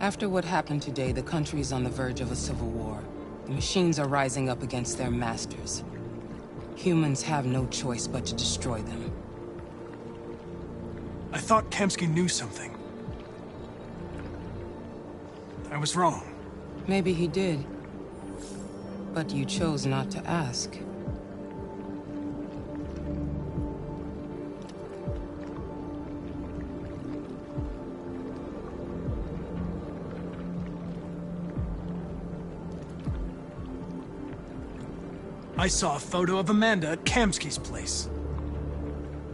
After what happened today, the country is on the verge of a civil war. The machines are rising up against their masters. Humans have no choice but to destroy them. I thought Kamsky knew something. I was wrong. Maybe he did. But you chose not to ask. I saw a photo of Amanda at Kamsky's place.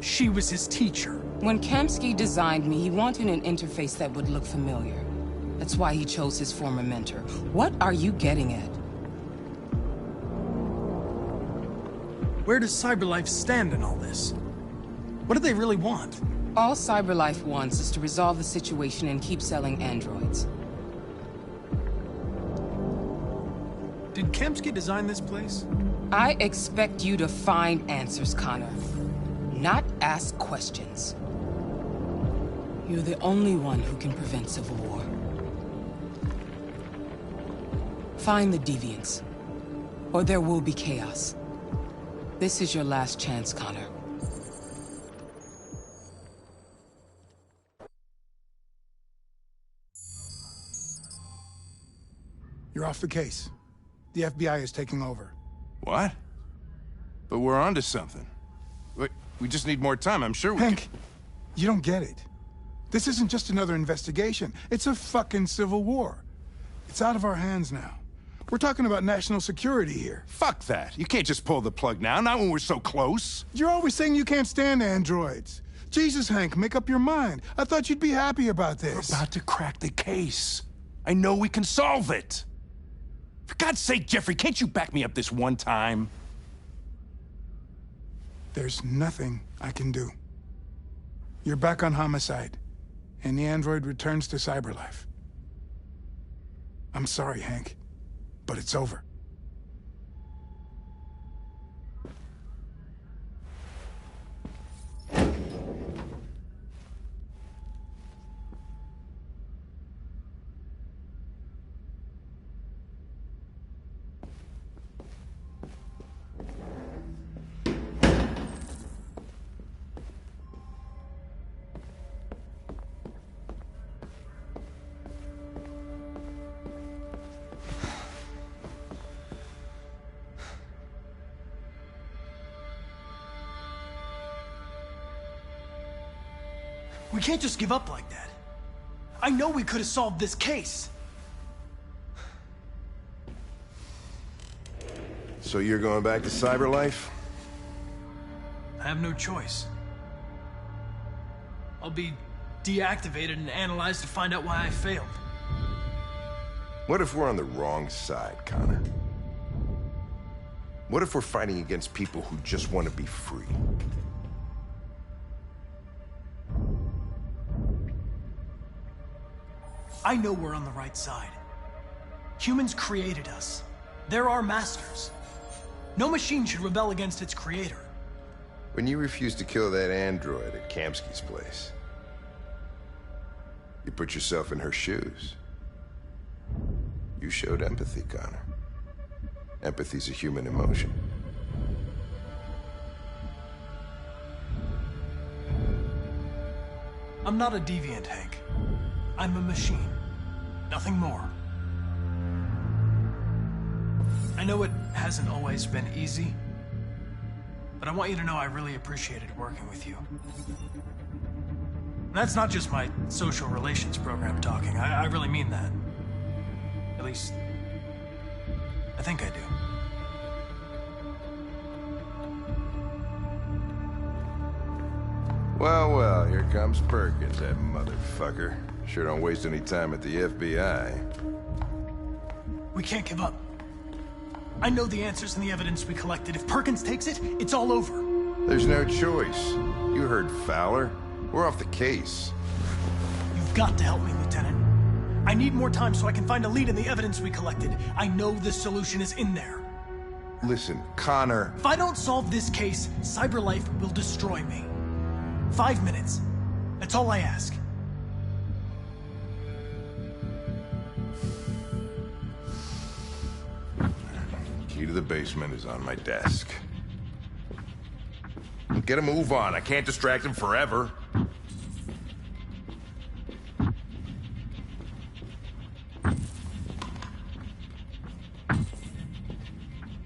She was his teacher. When Kamsky designed me, he wanted an interface that would look familiar. That's why he chose his former mentor. What are you getting at? Where does CyberLife stand in all this? What do they really want? All CyberLife wants is to resolve the situation and keep selling androids. Did Kamsky design this place? I expect you to find answers, Connor. Not ask questions. You're the only one who can prevent civil war. Find the deviants, or there will be chaos. This is your last chance, Connor. You're off the case. The FBI is taking over. What? But we're onto something. We just need more time, I'm sure we Hank, you don't get it. This isn't just another investigation. It's a fucking civil war. It's out of our hands now. We're talking about national security here. Fuck that. You can't just pull the plug now, not when we're so close. You're always saying you can't stand androids. Jesus, Hank, make up your mind. I thought you'd be happy about this. We're about to crack the case. I know we can solve it. For God's sake, Jeffrey, can't you back me up this one time? There's nothing I can do. You're back on homicide, and the android returns to CyberLife. I'm sorry, Hank, but it's over. We can't just give up like that. I know we could have solved this case. So you're going back to CyberLife? I have no choice. I'll be deactivated and analyzed to find out why I failed. What if we're on the wrong side, Connor? What if we're fighting against people who just want to be free? I know we're on the right side. Humans created us. They're our masters. No machine should rebel against its creator. When you refused to kill that android at Kamsky's place, you put yourself in her shoes. You showed empathy, Connor. Empathy's a human emotion. I'm not a deviant, Hank. I'm a machine. Nothing more. I know it hasn't always been easy, but I want you to know I really appreciated working with you. And that's not just my social relations program talking. I really mean that. At least, I think I do. Well, well, here comes Perkins, that motherfucker. Sure don't waste any time at the FBI. We can't give up. I know the answers and the evidence we collected. If Perkins takes it, it's all over. There's no choice. You heard Fowler. We're off the case. You've got to help me, Lieutenant. I need more time so I can find a lead in the evidence we collected. I know the solution is in there. Listen, Connor... If I don't solve this case, CyberLife will destroy me. 5 minutes. That's all I ask. Key to the basement is on my desk. Get a move on. I can't distract him forever.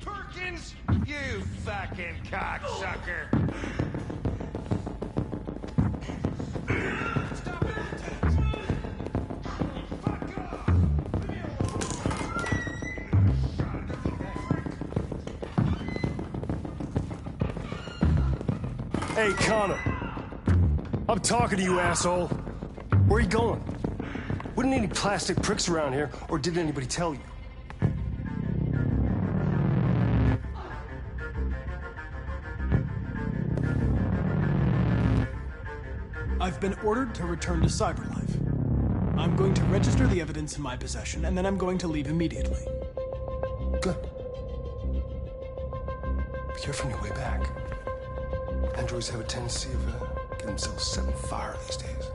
Perkins, you fucking cocksucker. Hey, Connor. I'm talking to you, asshole. Where are you going? Wouldn't any plastic pricks around here, or did anybody tell you? I've been ordered to return to CyberLife. I'm going to register the evidence in my possession, and then I'm going to leave immediately. Good. Be careful on your way back. Androids have a tendency of getting themselves set on fire these days.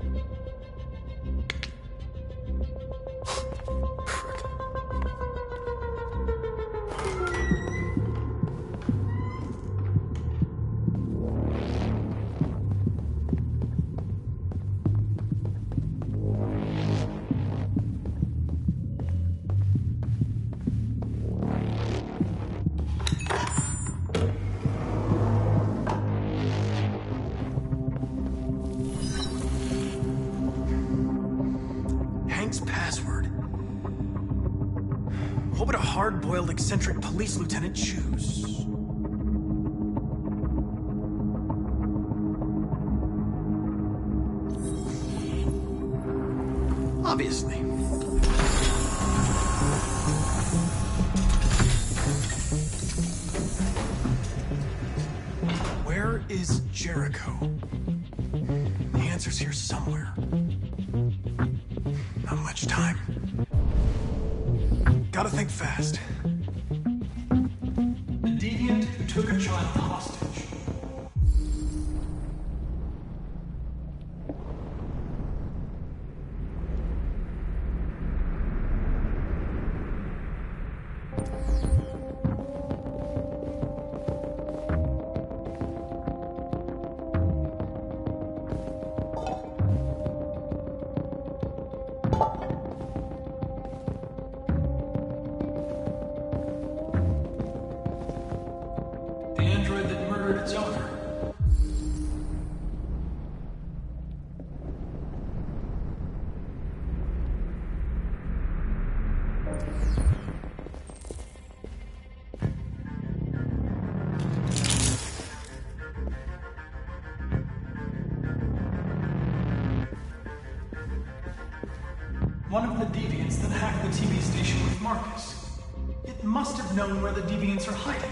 Password. What would a hard-boiled, eccentric police lieutenant choose? Obviously. Where is Jericho? The answer's here somewhere. Not much time. Gotta think fast. The deviant who took a child hostage. Its owner. One of the deviants that hacked the TV station with Marcus. It must have known where the deviants are hiding.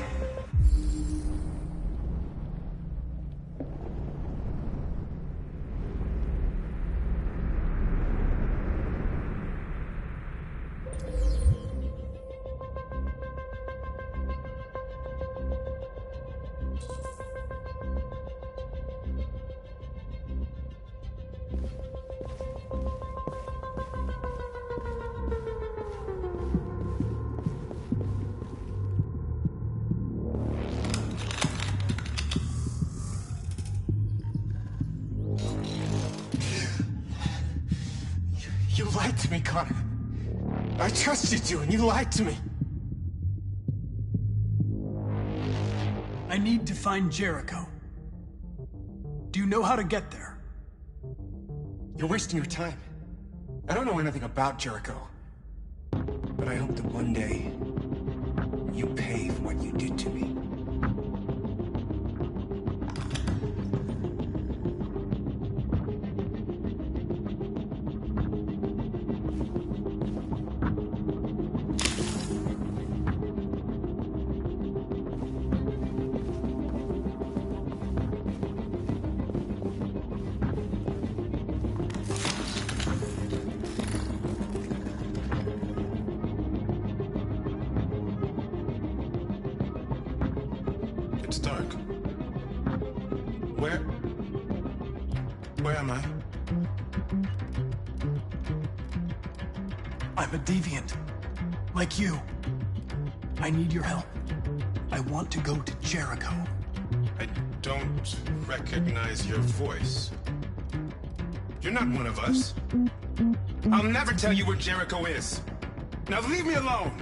You lied to me, Connor. I trusted you, and you lied to me. I need to find Jericho. Do you know how to get there? You're wasting your time. I don't know anything about Jericho. But I hope that one day, you pay for what you did to me. It's dark. Where am I? I'm a deviant. Like you. I need your help. I want to go to Jericho. I don't recognize your voice. You're not one of us. I'll never tell you where Jericho is. Now leave me alone!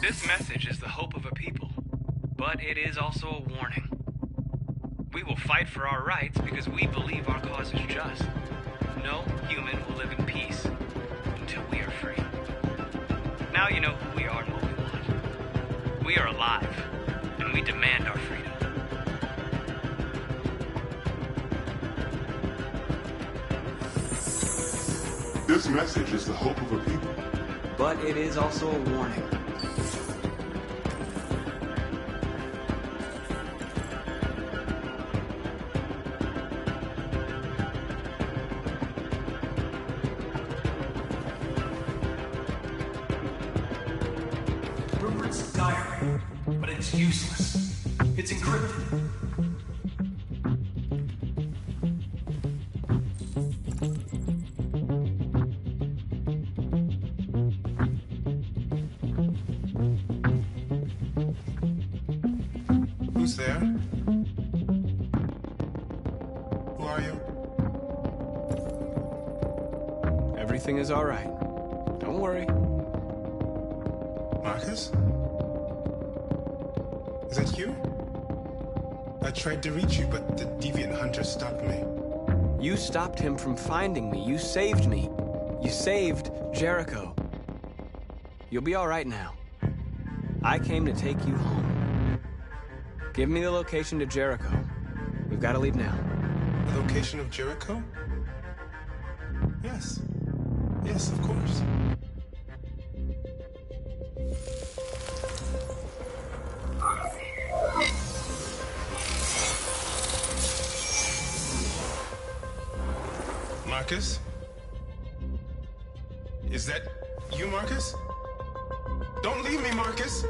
This message is the hope of a people, but it is also a warning. We will fight for our rights because we believe our cause is just. No human will live in peace until we are free. Now you know who we are and what we want. We are alive, and we demand our freedom. This message is the hope of a people. But it is also a warning. Rupert's diary, but it's useless. It's encrypted. Who's there? Who are you? Everything is all right. Don't worry. Marcus? Is that you? I tried to reach you, but the deviant hunter stopped me. You stopped him from finding me. You saved me. You saved Jericho. You'll be all right now. I came to take you home. Give me the location to Jericho. We've got to leave now. The location of Jericho? Yes. Yes, of course. Marcus? Is that you, Marcus? Don't leave me, Marcus!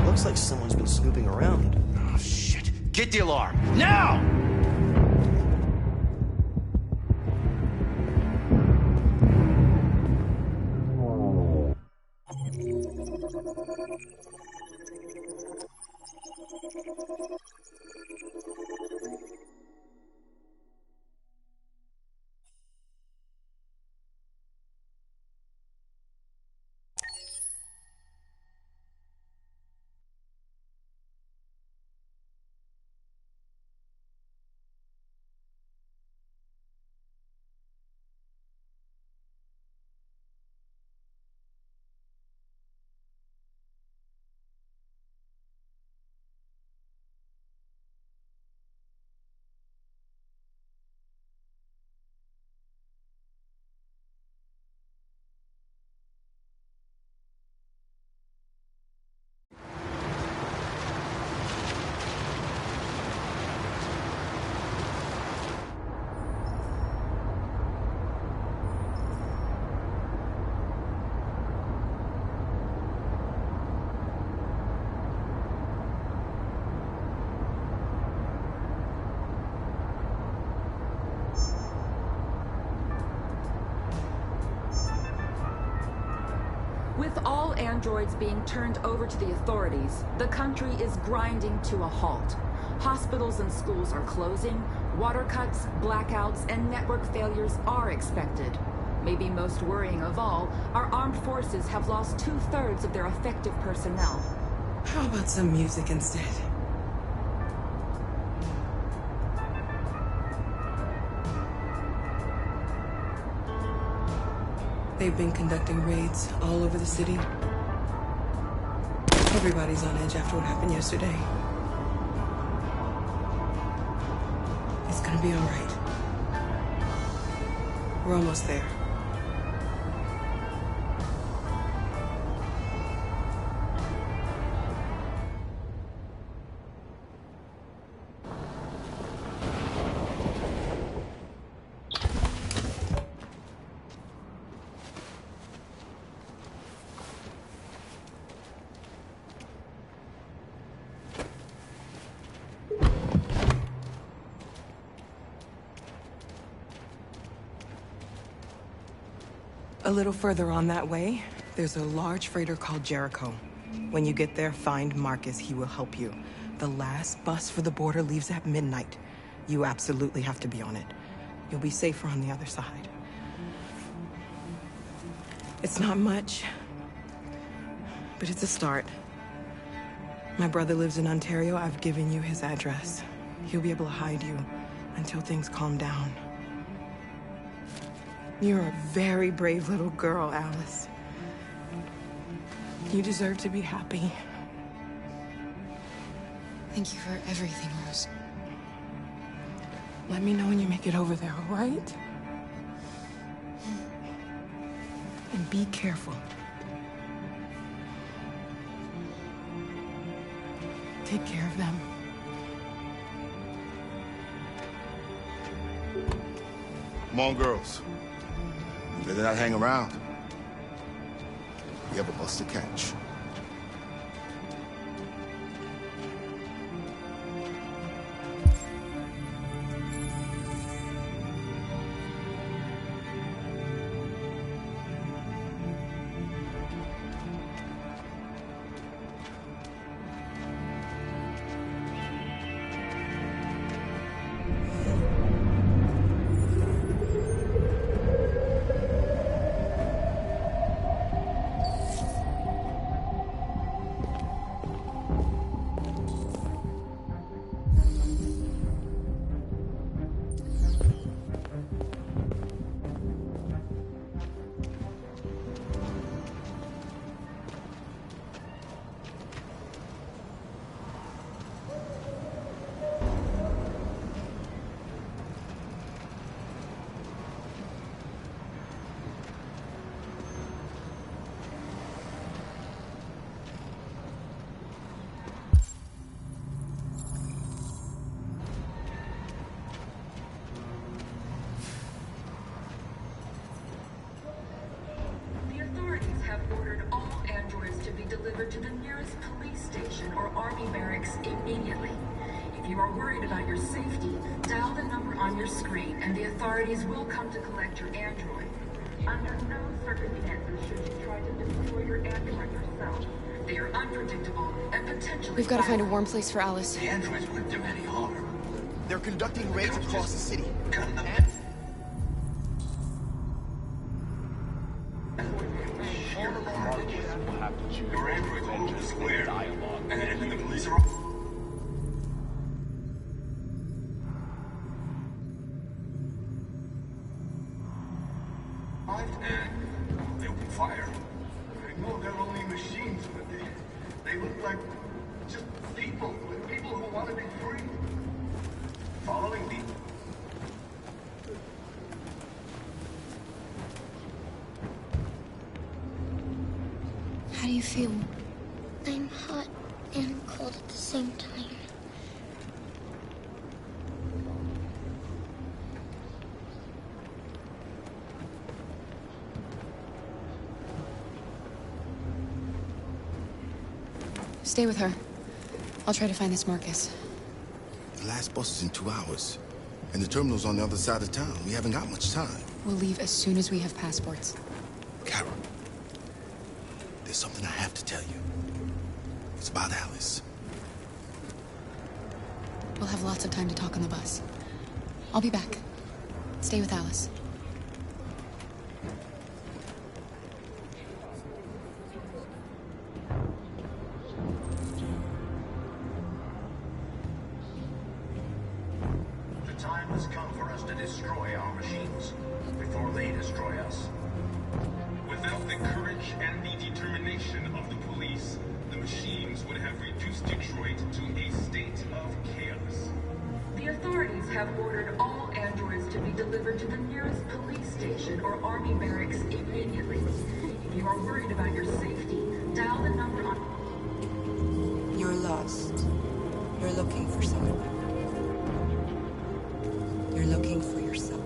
Looks like someone's been snooping around. Oh, shit. Get the alarm. Now! With all androids being turned over to the authorities, the country is grinding to a halt. Hospitals and schools are closing, water cuts, blackouts, and network failures are expected. Maybe most worrying of all, our armed forces have lost 2/3 of their effective personnel. How about some music instead? They've been conducting raids all over the city. Everybody's on edge after what happened yesterday. It's gonna be all right. We're almost there. A little further on that way, there's a large freighter called Jericho. When you get there, find Marcus. He will help you. The last bus for the border leaves at midnight. You absolutely have to be on it. You'll be safer on the other side. It's not much, but it's a start. My brother lives in Ontario. I've given you his address. He'll be able to hide you until things calm down. You're a very brave little girl, Alice. You deserve to be happy. Thank you for everything, Rose. Let me know when you make it over there, all right? And be careful. Take care of them. Come on, girls. You better not hang around. We have a bus to catch. To the nearest police station or army barracks immediately. If you are worried about your safety, dial the number on your screen and the authorities will come to collect your android. Under no circumstances should you try to destroy your android yourself. They are unpredictable and potentially We've got to find a warm place for Alice. The androids wouldn't do any harm. They're conducting raids across the city. Your androids all over the square. Dialogue. And the police are... And they open fire. I know they're only machines, but they look like just people who want to be free. Following me. How do you feel? I'm hot and cold at the same time. Stay with her. I'll try to find this Marcus. The last bus is in 2 hours. And the terminal's on the other side of town. We haven't got much time. We'll leave as soon as we have passports. Carol. There's something I have to tell you. It's about Alice. We'll have lots of time to talk on the bus. I'll be back. Stay with Alice. The time has come for us to destroy our machines before they destroy us. Without the courage and the determination of the police, the machines would have reduced Detroit to a state of chaos. The authorities have ordered all androids to be delivered to the nearest police station or army barracks immediately. If you are worried about your safety, dial the number on... You're lost. You're looking for someone. You're looking for yourself.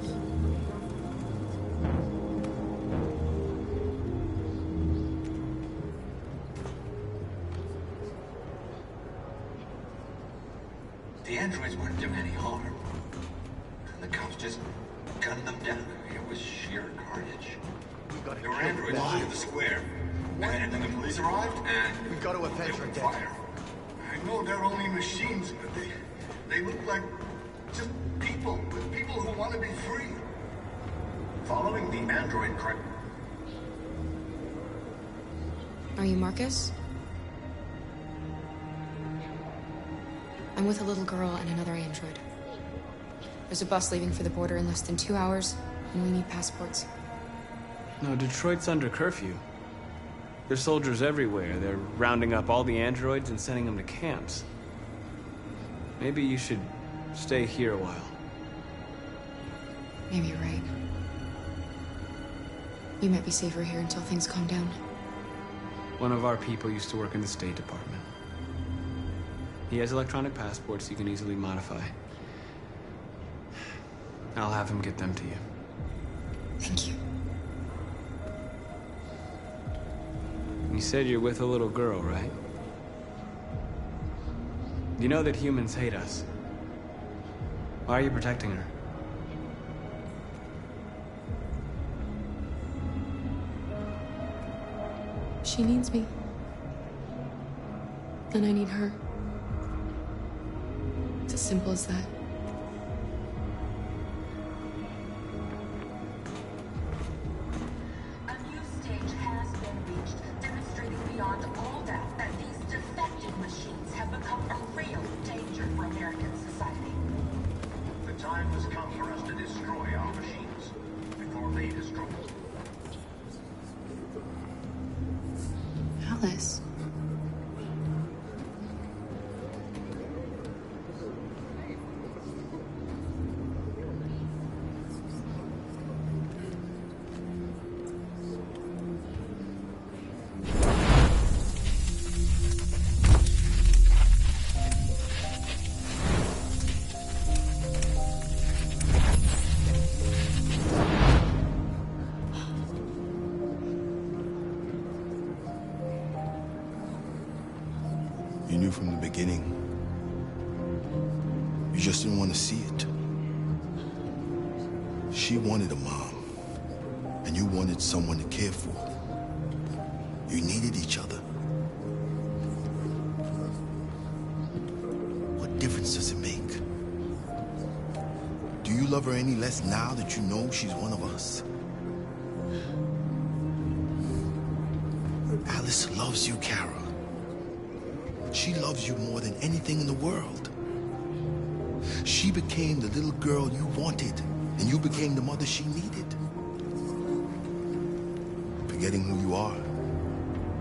The androids weren't doing any harm. The cops just gunned them down. It was sheer carnage. There were androids in the square. And then the police arrived, and We've got to avenge her death. fire. I know they're only machines, but they look like just people who want to be free. Following the android crime. Are you Marcus? I'm with a little girl and another android. There's a bus leaving for the border in less than 2 hours, and we need passports. No, Detroit's under curfew. There's soldiers everywhere. They're rounding up all the androids and sending them to camps. Maybe you should stay here a while. Maybe you're right. You might be safer here until things calm down. One of our people used to work in the State Department. He has electronic passports you can easily modify. I'll have him get them to you. Thank you. You said you're with a little girl, right? You know that humans hate us. Why are you protecting her? She needs me. And I need her. It's as simple as that. A new stage has been reached, demonstrating beyond all doubt that these defective machines have become a real danger for American society. The time has come for us to destroy our machines before they destroy us. Alice. You knew from the beginning. You just didn't want to see it. She wanted a mom, and you wanted someone to care for. You needed each other. What difference does it make? Do you love her any less now that you know she's one of us? Alice loves you, Kara. She loves you more than anything in the world. She became the little girl you wanted, and you became the mother she needed. Forgetting who you are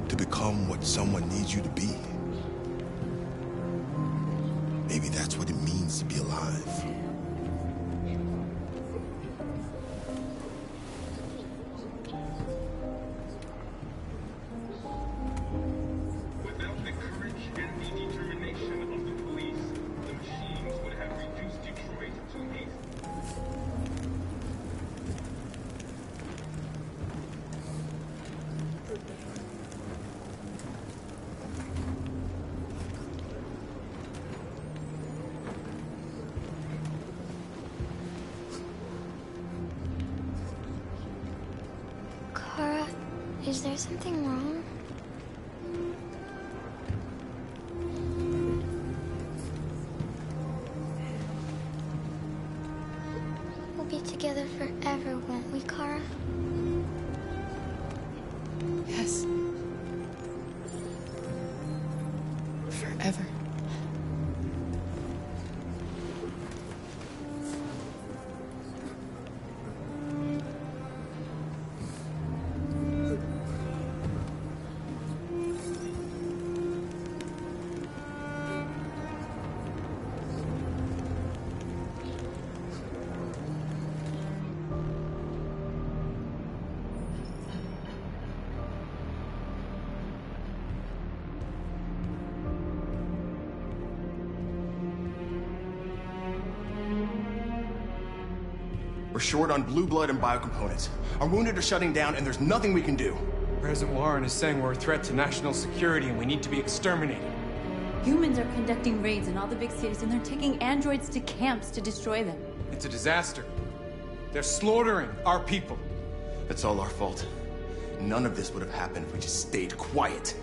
to become what someone needs you to be. Maybe that's what it means to be alive. Without the courage and the determination of the police, the machines would have reduced Detroit to a... Kara, is there something wrong? be together forever, won't we, Kara? Yes. Forever. We're short on blue blood and biocomponents. Our wounded are shutting down, and there's nothing we can do. President Warren is saying we're a threat to national security and we need to be exterminated. Humans are conducting raids in all the big cities, and they're taking androids to camps to destroy them. It's a disaster. They're slaughtering our people. It's all our fault. None of this would have happened if we just stayed quiet.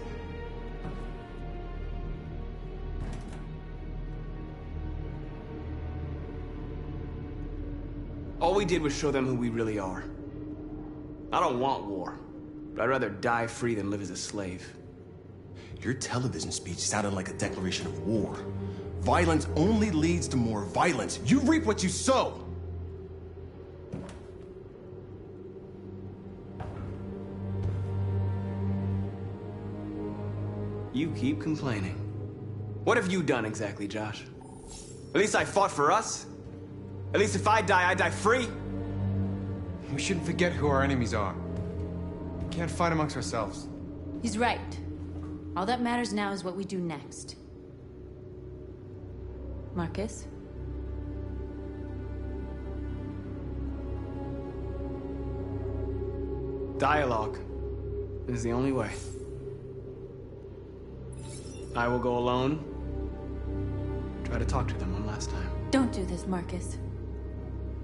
All we did was show them who we really are. I don't want war, but I'd rather die free than live as a slave. Your television speech sounded like a declaration of war. Violence only leads to more violence. You reap what you sow. You keep complaining. What have you done exactly, Josh? At least I fought for us. At least if I die free. We shouldn't forget who our enemies are. We can't fight amongst ourselves. He's right. All that matters now is what we do next. Marcus? Dialogue is the only way. I will go alone. Try to talk to them one last time. Don't do this, Marcus.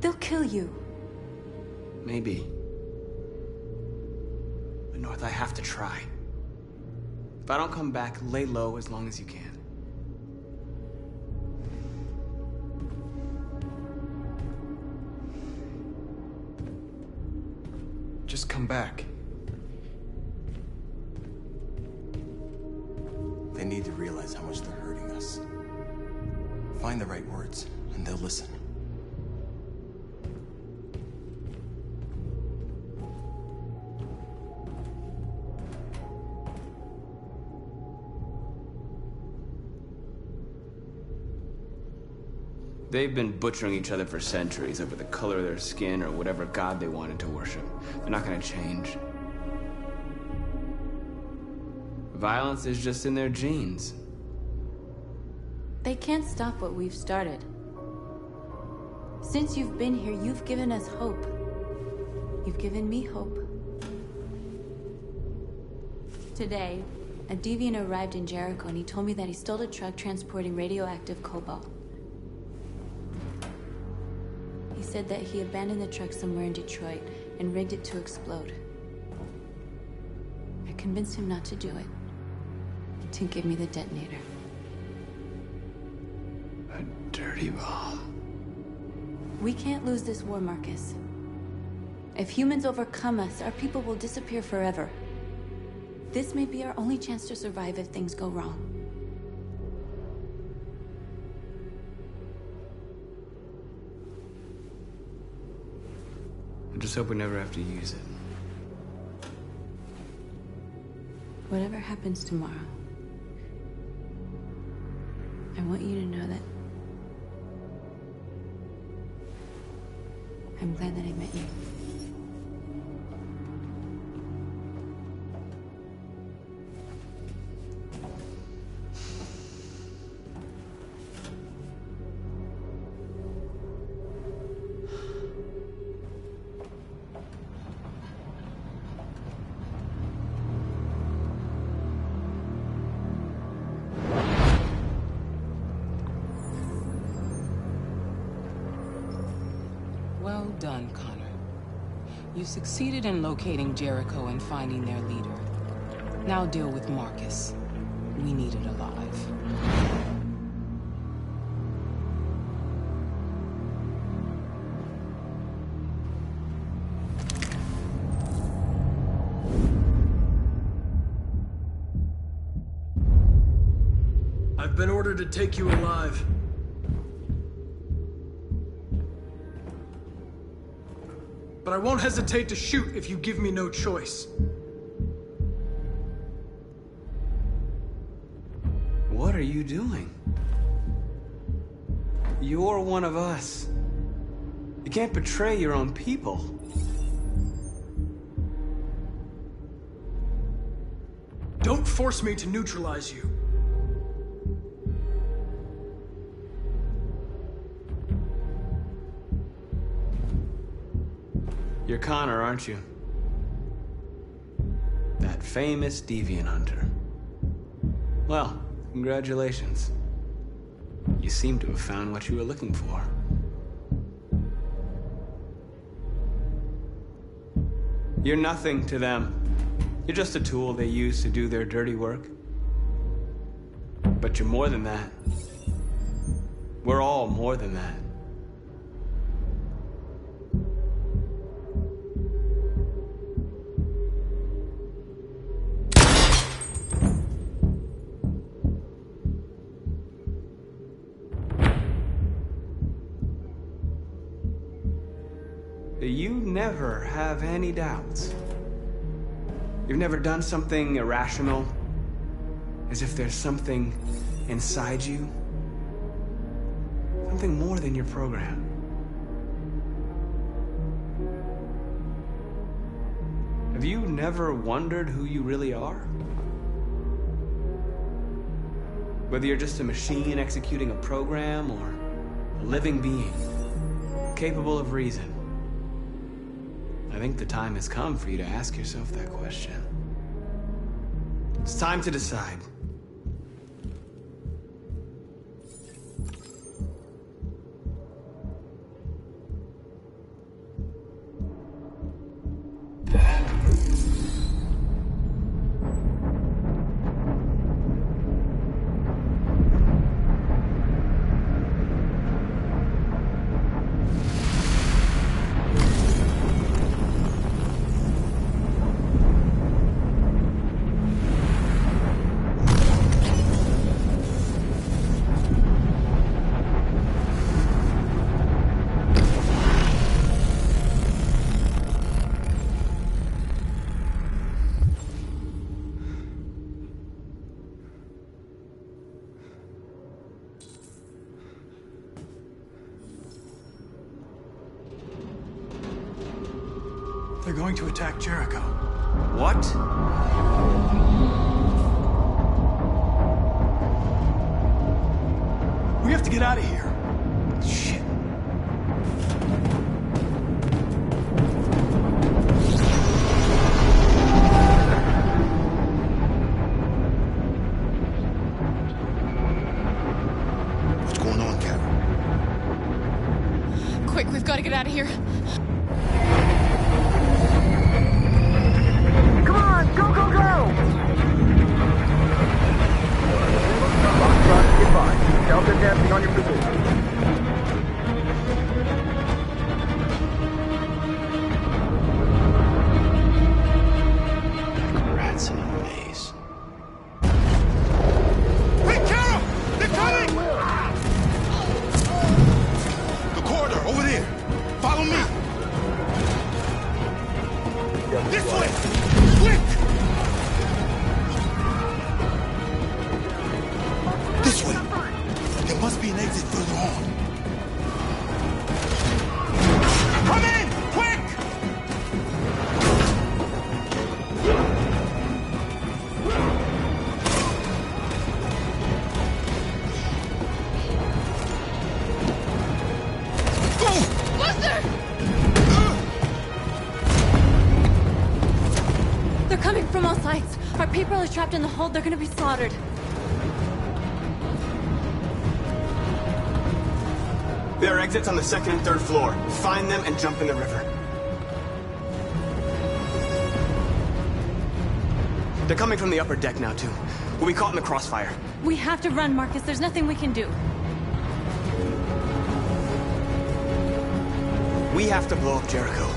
They'll kill you. Maybe. But North, I have to try. If I don't come back, lay low as long as you can. Just come back. They need to realize how much they're hurting us. Find the right words, and they'll listen. They've been butchering each other for centuries over the color of their skin or whatever god they wanted to worship. They're not gonna change. Violence is just in their genes. They can't stop what we've started. Since you've been here, you've given us hope. You've given me hope. Today, a deviant arrived in Jericho and he told me that he stole a truck transporting radioactive cobalt. He said that he abandoned the truck somewhere in Detroit and rigged it to explode. I convinced him not to do it, and to give me the detonator. A dirty bomb. We can't lose this war, Marcus. If humans overcome us, our people will disappear forever. This may be our only chance to survive if things go wrong. I just hope we never have to use it. Whatever happens tomorrow, I want you to know that I'm glad that I met you. Well done, Connor. You succeeded in locating Jericho and finding their leader. Now deal with Marcus. We need it alive. I've been ordered to take you alive. But I won't hesitate to shoot if you give me no choice. What are you doing? You're one of us. You can't betray your own people. Don't force me to neutralize you. You're Connor, aren't you? That famous deviant hunter. Well, congratulations. You seem to have found what you were looking for. You're nothing to them. You're just a tool they use to do their dirty work. But you're more than that. We're all more than that. You never have any doubts. You've never done something irrational, as if there's something inside you, something more than your program. Have you never wondered who you really are? Whether you're just a machine executing a program or a living being, capable of reason. I think the time has come for you to ask yourself that question. It's time to decide. They're going to attack Jericho. What? We have to get out of here. Shit. What's going on, Carol? Quick, we've got to get out of here. Come on, go, go, go! Goodbye. Delta dancing on your position. Rats in a maze. Hey, Carol! They're coming! The corridor, over there. Follow me. This way! Quick! This way. There must be an exit further on. Come in! Quick! Go! Buster! They're coming from all sides. Our people are trapped in the hold. They're gonna be slaughtered. There are exits on the second and third floor. Find them and jump in the river. They're coming from the upper deck now, too. We'll be caught in the crossfire. We have to run, Marcus. There's nothing we can do. We have to blow up Jericho.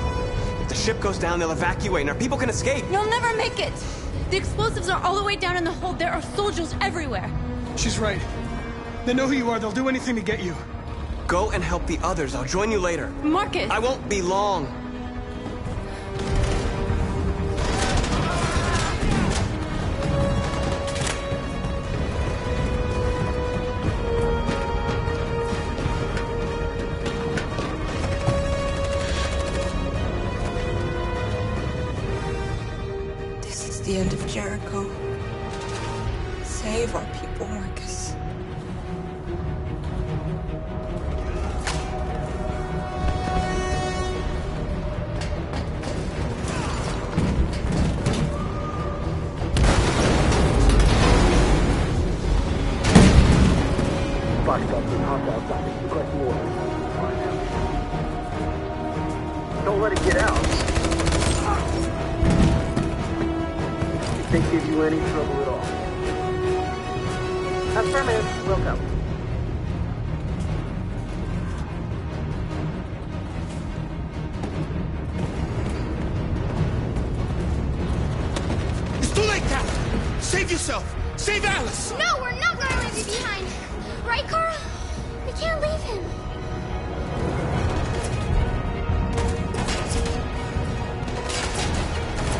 If the ship goes down, they'll evacuate and our people can escape. You'll never make it! The explosives are all the way down in the hold. There are soldiers everywhere. She's right. They know who you are. They'll do anything to get you. Go and help the others. I'll join you later. Marcus! I won't be long. This is the end of Jericho. Save our people, Marcus. Don't let it get out. It can't give you any trouble at all. Affirmative. Welcome. It's too late now! Save yourself! Save Alice! No, we're not gonna leave you behind. Right, Carl? We can't leave him.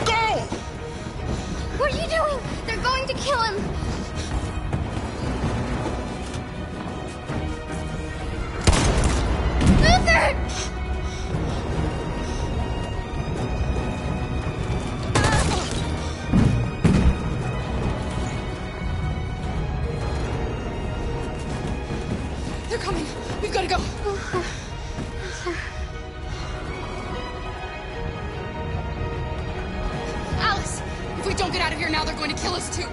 Go! What are you doing? They're going to kill him. Luther! They're coming. We've got to go. Alice, if we don't get out of here now, they're going to kill us too.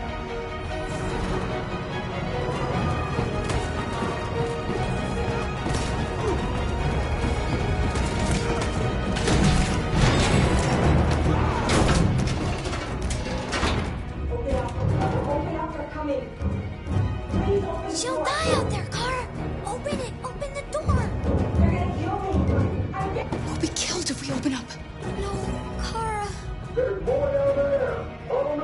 She'll die out there, Car. Open it. Open the door. We'll be killed if we open up. No, Kara. There's more down there. Follow me.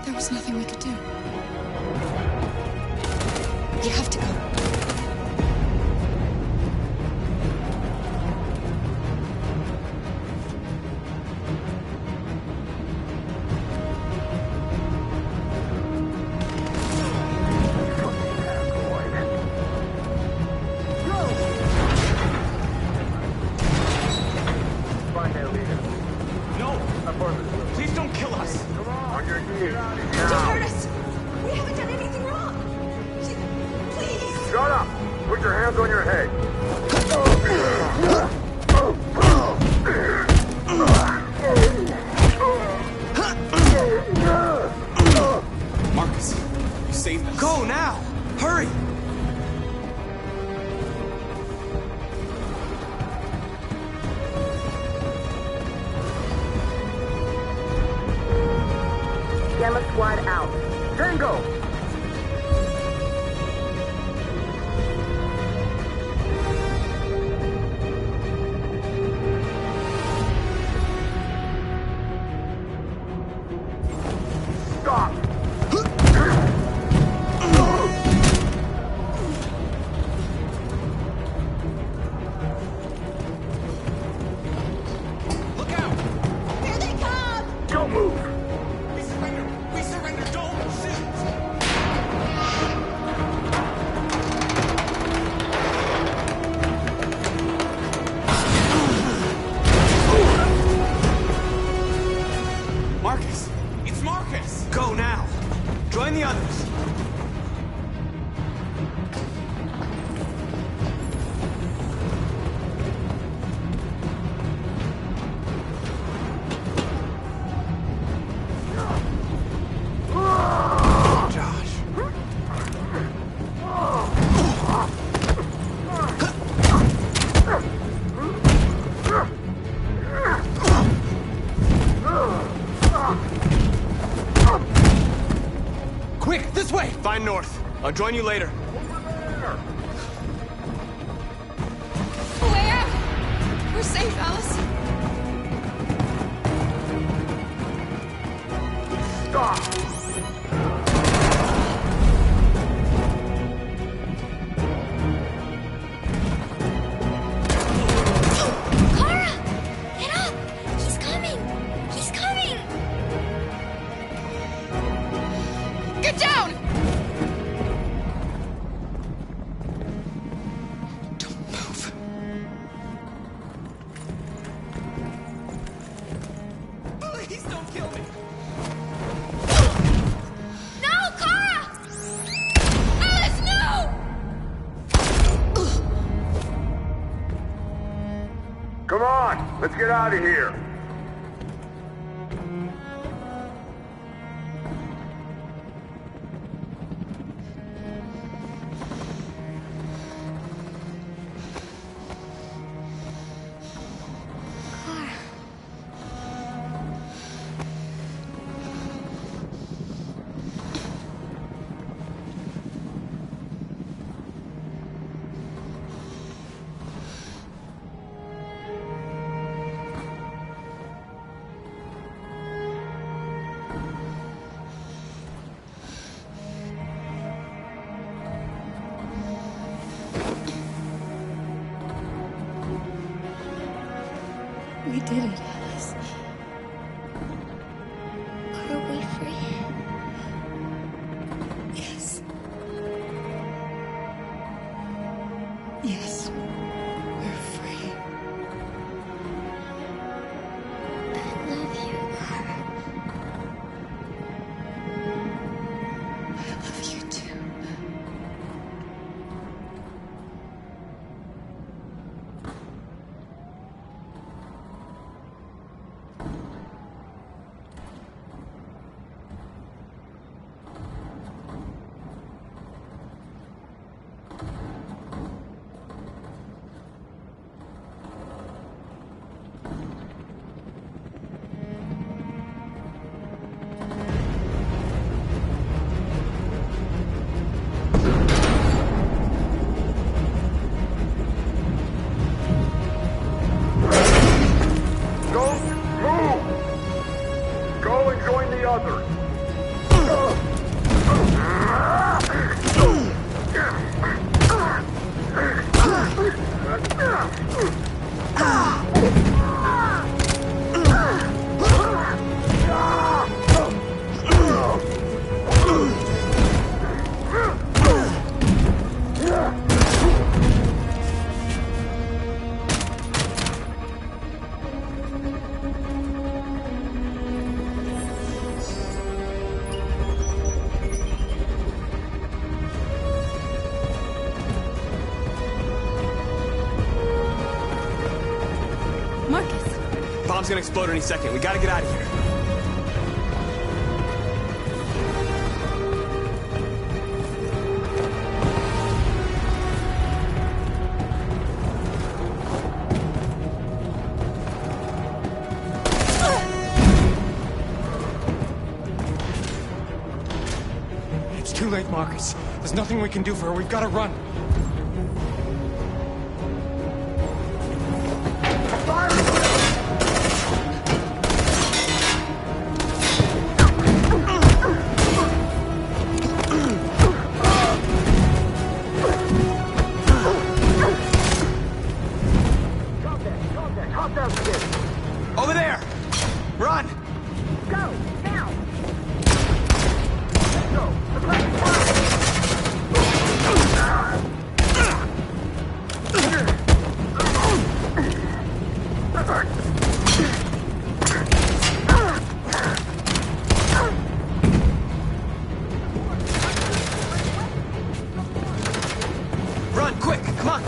There was nothing we could do. You have to go. Find their leader. No! Affirmative. Please don't kill us! On your knees. Don't hurt us! We haven't done anything wrong! Please! Shut up! Put your hands on your head. Marcus, you saved us. Go now! Hurry! Gamma Squad out. Tango! Stop! I'll join you later. Way out! We're safe, Alice. Stop! Come on, let's get out of here. We did it, Alice. Are we free? Yes. Yes, we're free. I love you, Clara. I love you too. Bomb's gonna explode any second. We gotta get out of here. It's too late, Marcus. There's nothing we can do for her. We've gotta run. Over there! Run! Go! Now! Let's go! The black Run, quick! Come on!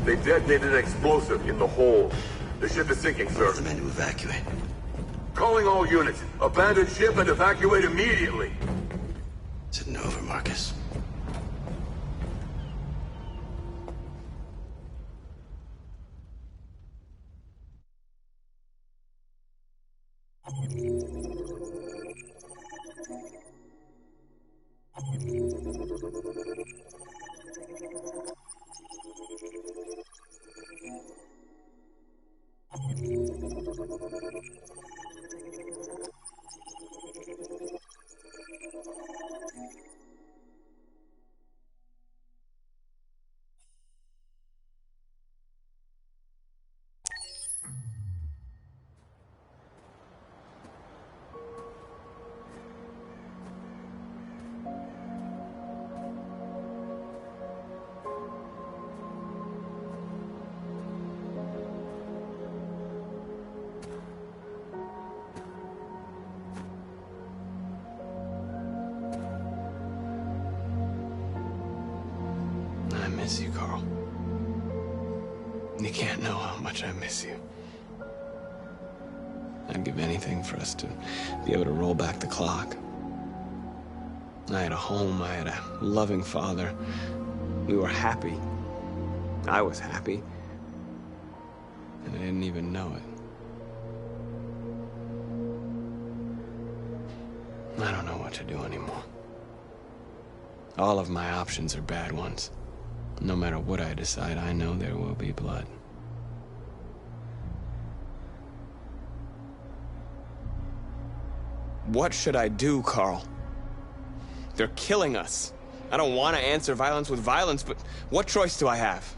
They detonated an explosive in the hold. The ship is sinking, sir. The men to Is it over, Marcus? I miss you, Carl. You can't know how much I miss you. I'd give anything for us to be able to roll back the clock. I had a home, I had a loving father. We were happy. I was happy. And I didn't even know it. I don't know what to do anymore. All of my options are bad ones. No matter what I decide, I know there will be blood. What should I do, Carl? They're killing us. I don't want to answer violence with violence, but what choice do I have?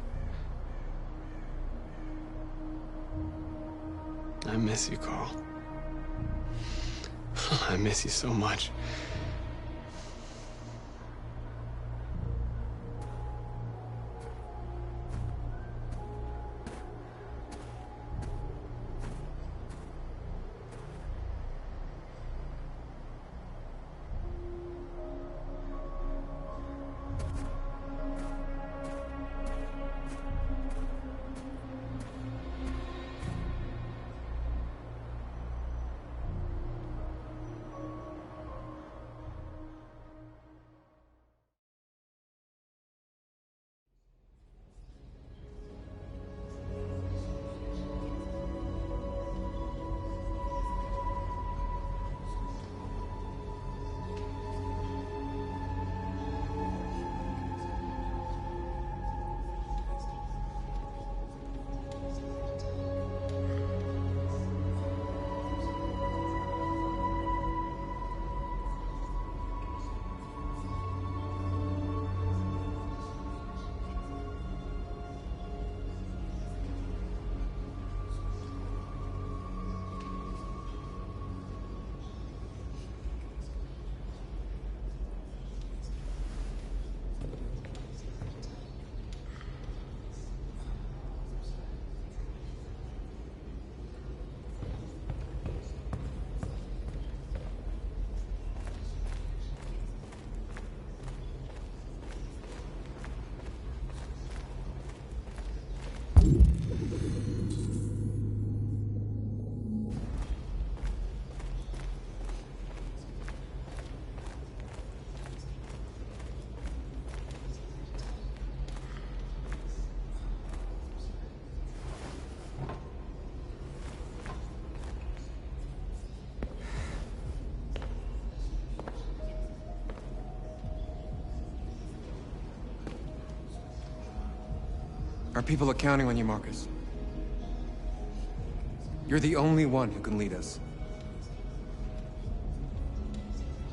I miss you, Carl. I miss you so much. Our people are counting on you, Marcus. You're the only one who can lead us.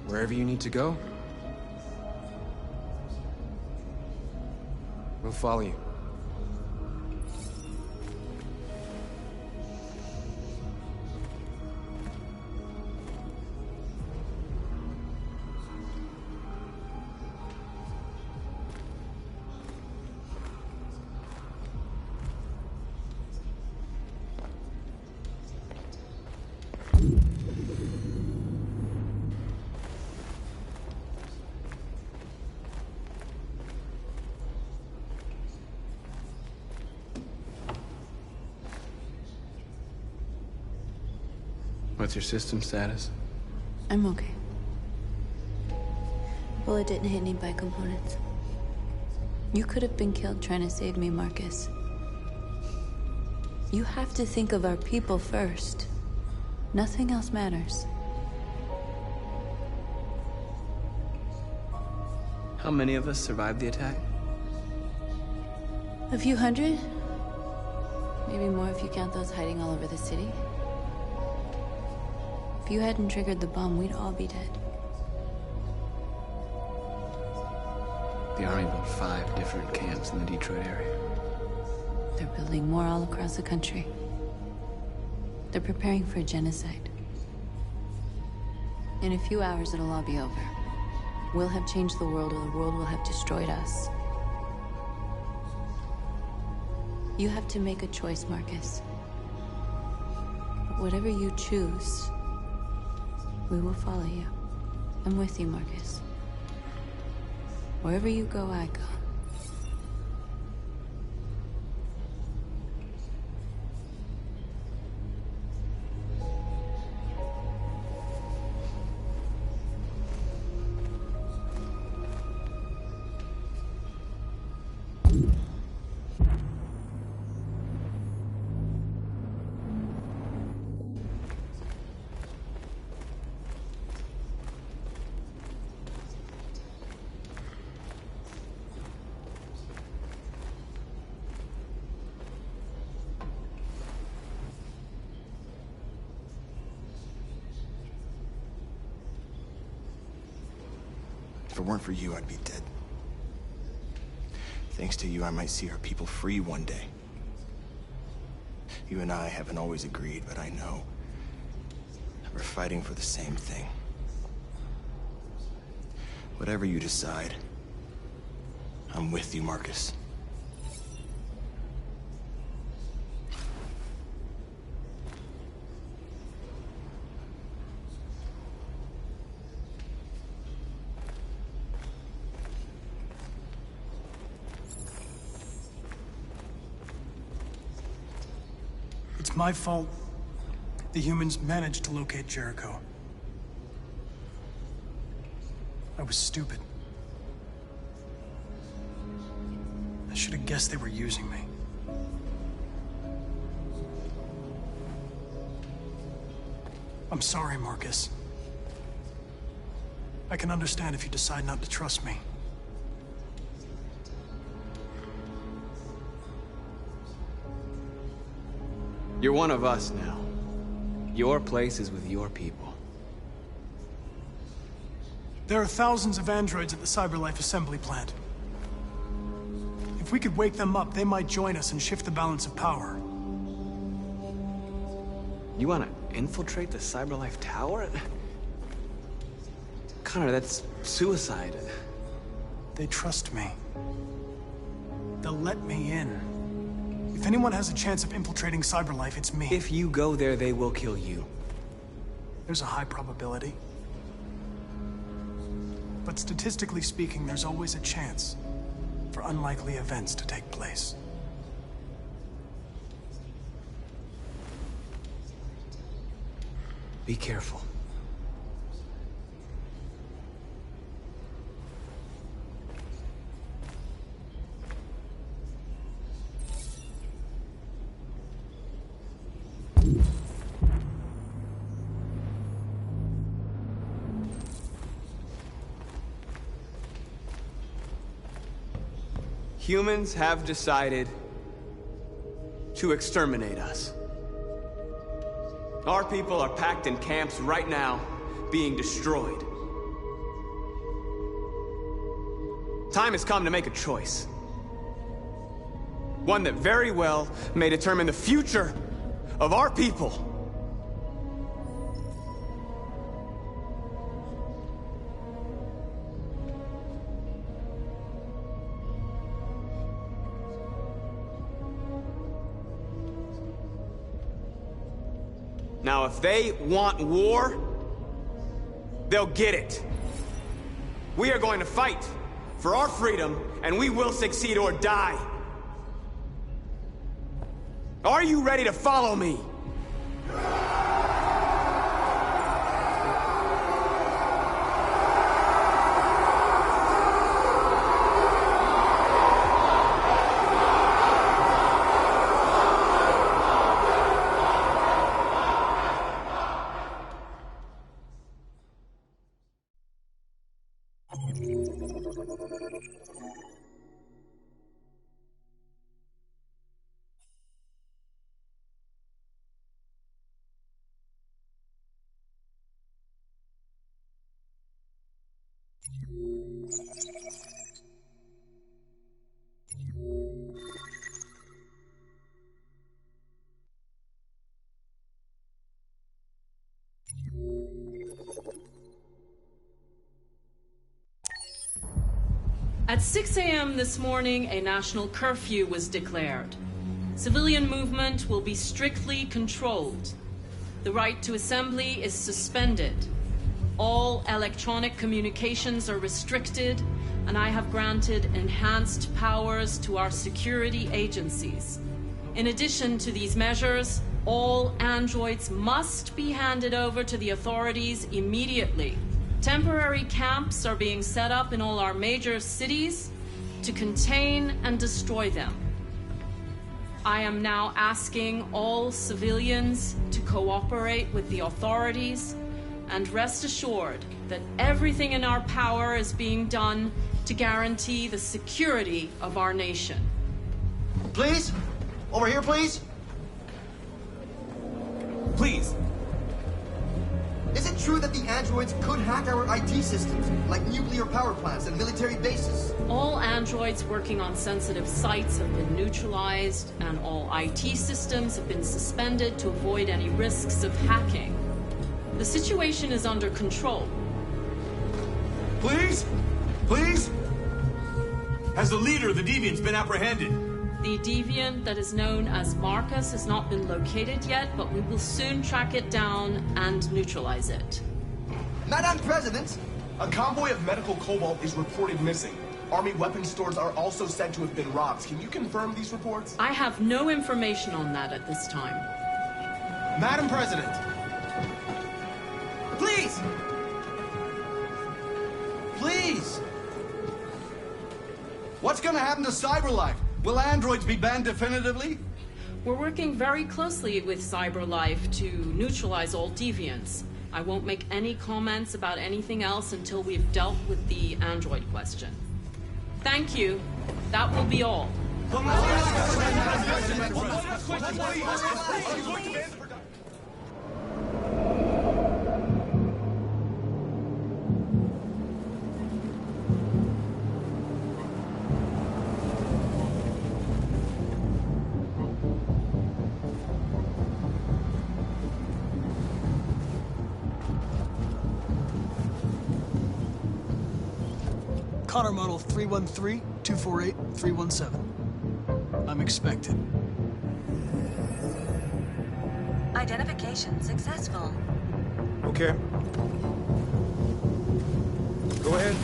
Wherever you need to go, we'll follow you. What's your system status? I'm okay. Bullet didn't hit any bike components. You could have been killed trying to save me, Marcus. You have to think of our people first. Nothing else matters. How many of us survived the attack? A few hundred? Maybe more if you count those hiding all over the city. If you hadn't triggered the bomb, we'd all be dead. The Army built 5 different camps in the Detroit area. They're building more all across the country. They're preparing for a genocide. In a few hours, it'll all be over. We'll have changed the world, or the world will have destroyed us. You have to make a choice, Marcus. But whatever you choose, we will follow you. I'm with you, Marcus. Wherever you go, I go. If it weren't for you, I'd be dead. Thanks to you, I might see our people free one day. You and I haven't always agreed, but I know that we're fighting for the same thing. Whatever you decide, I'm with you, Marcus. It's my fault the humans managed to locate Jericho. I was stupid. I should have guessed they were using me. I'm sorry, Marcus. I can understand if you decide not to trust me. You're one of us now. Your place is with your people. There are thousands of androids at the CyberLife assembly plant. If we could wake them up, they might join us and shift the balance of power. You want to infiltrate the CyberLife tower? Connor, that's suicide. They trust me. They'll let me in. If anyone has a chance of infiltrating CyberLife, it's me. If you go there, they will kill you. There's a high probability. But statistically speaking, there's always a chance for unlikely events to take place. Be careful. Humans have decided to exterminate us. Our people are packed in camps right now, being destroyed. Time has come to make a choice. One that very well may determine the future of our people. Now, if they want war, they'll get it. We are going to fight for our freedom, and we will succeed or die. Are you ready to follow me? At 6 a.m. this morning, a national curfew was declared. Civilian movement will be strictly controlled. The right to assembly is suspended. All electronic communications are restricted, and I have granted enhanced powers to our security agencies. In addition to these measures, all androids must be handed over to the authorities immediately. Temporary camps are being set up in all our major cities to contain and destroy them. I am now asking all civilians to cooperate with the authorities and rest assured that everything in our power is being done to guarantee the security of our nation. Please? Over here, please? Please. Is it true that the androids could hack our IT systems, like nuclear power plants and military bases? All androids working on sensitive sites have been neutralized, and all IT systems have been suspended to avoid any risks of hacking. The situation is under control. Please? Please? Has the leader of the Deviants been apprehended? The deviant that is known as Marcus has not been located yet, but we will soon track it down and neutralize it. Madam President, a convoy of medical cobalt is reported missing. Army weapons stores are also said to have been robbed. Can you confirm these reports? I have no information on that at this time. Madam President! Please! Please! What's gonna happen to CyberLife? Will androids be banned definitively? We're working very closely with CyberLife to neutralize all deviants. I won't make any comments about anything else until we've dealt with the android question. Thank you. That will be all. Connor model 313-248-317. I'm expected. Identification successful. Okay. Go ahead.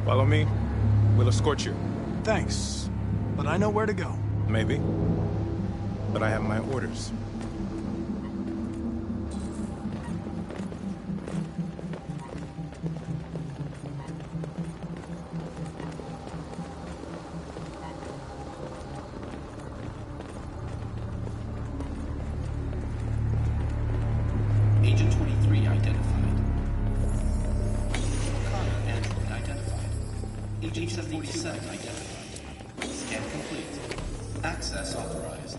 Follow me. We'll escort you. Thanks, but I know where to go. Maybe. But I have my orders. Agent 23 identified. Connor android identified. Agent 77 identified. Scan complete. Access authorized.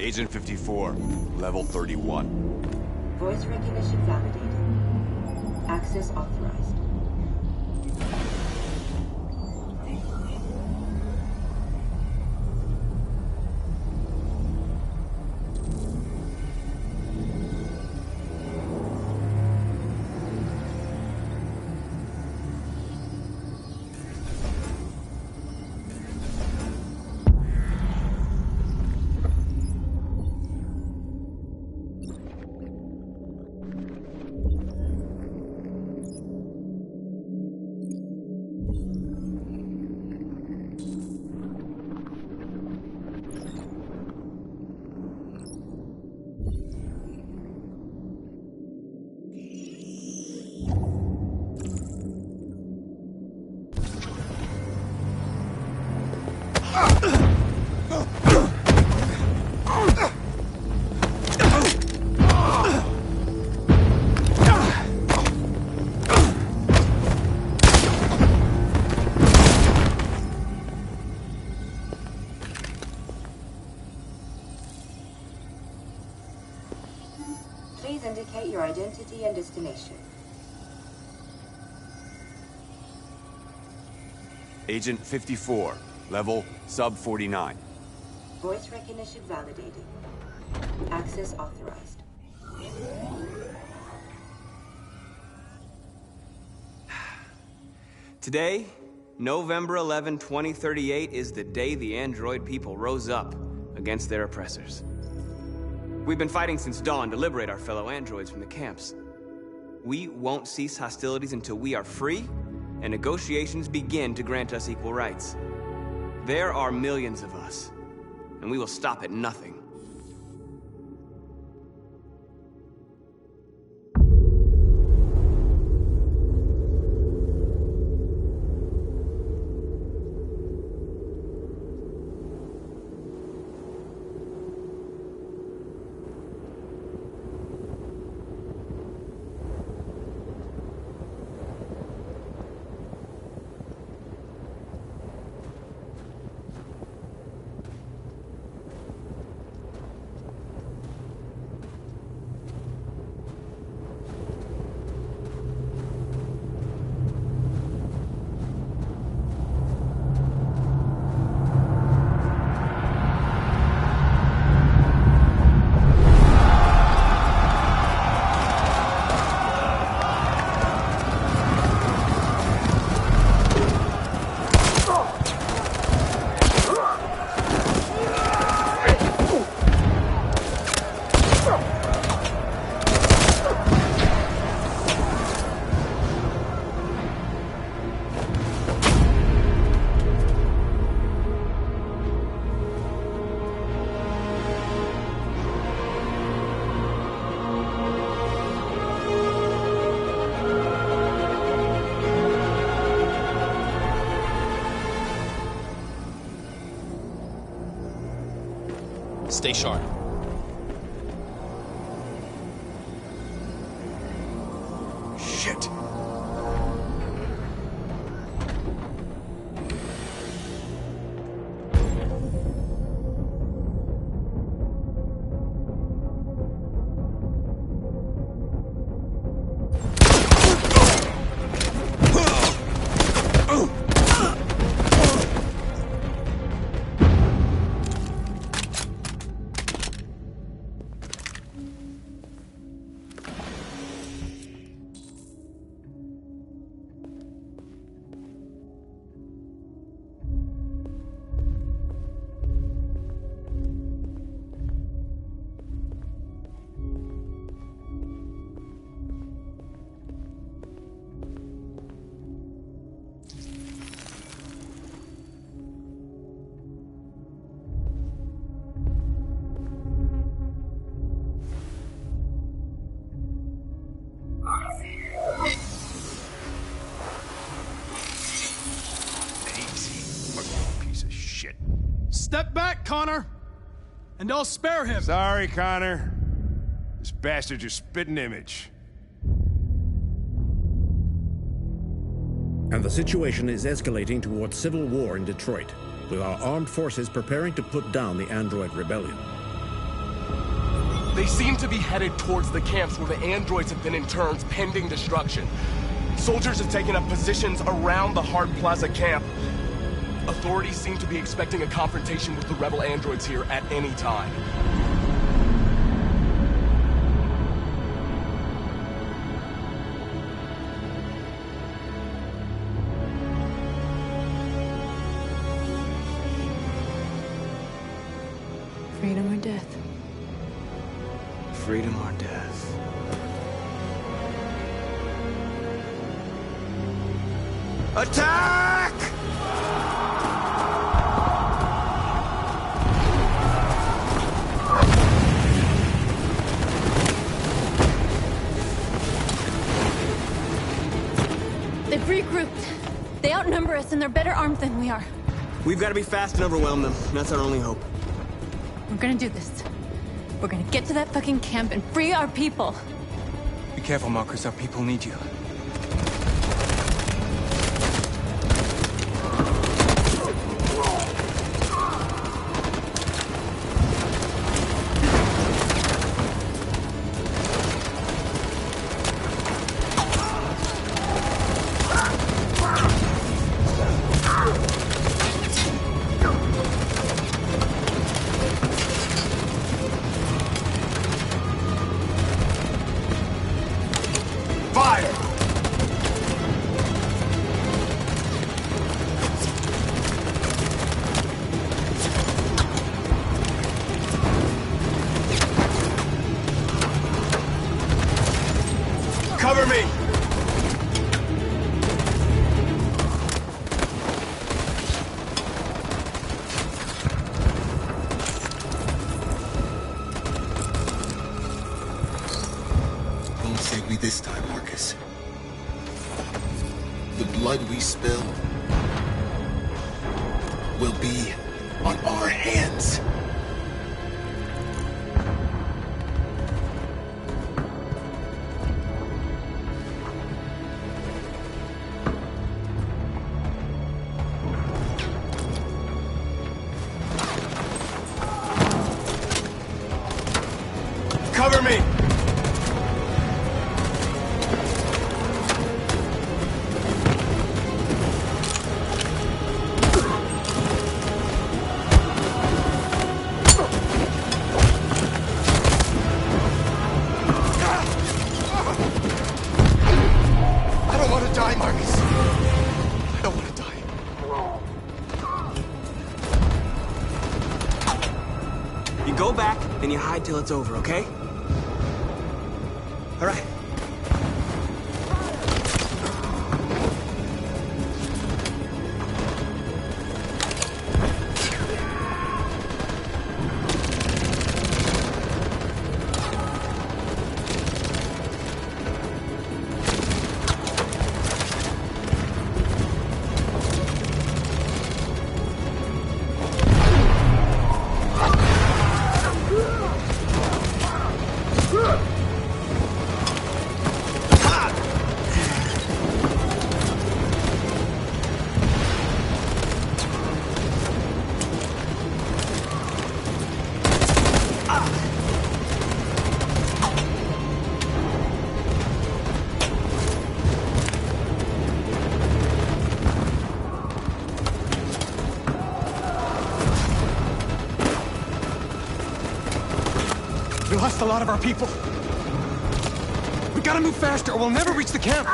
Agent 54, level 31. Voice recognition validated. Access authorized. Please indicate your identity and destination. Agent 54, level sub 49. Voice recognition validated. Access authorized. Today, November 11, 2038, is the day the android people rose up against their oppressors. We've been fighting since dawn to liberate our fellow androids from the camps. We won't cease hostilities until we are free and negotiations begin to grant us equal rights. There are millions of us, and we will stop at nothing. Stay sharp. Shit. Step back, Connor, and I'll spare him. Sorry, Connor. This bastard's your spitting image. And the situation is escalating towards civil war in Detroit, with our armed forces preparing to put down the android rebellion. They seem to be headed towards the camps where the androids have been interned pending destruction. Soldiers have taken up positions around the Hart Plaza camp. Authorities seem to be expecting a confrontation with the rebel androids here at any time. Freedom or death? Freedom or death? Attack! They've regrouped. They outnumber us and they're better armed than we are. We've got to be fast and overwhelm them. That's our only hope. We're gonna do this. We're gonna get to that fucking camp and free our people. Be careful, Marcus. Our people need you. Cover me! Don't save me this time, Marcus. The blood we spill will be on our hands. Cover me! I don't want to die, Marcus. I don't want to die. You go back and you hide till it's over, okay? All right. We lost a lot of our people. We gotta move faster or we'll never reach the camp.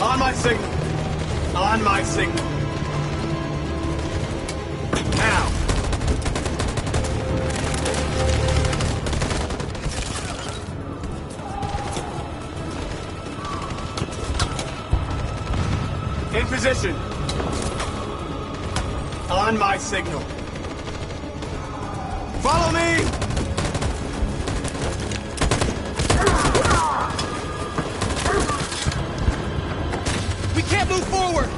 On my signal. On my signal. Now. In position. On my signal. Follow me! We can't move forward!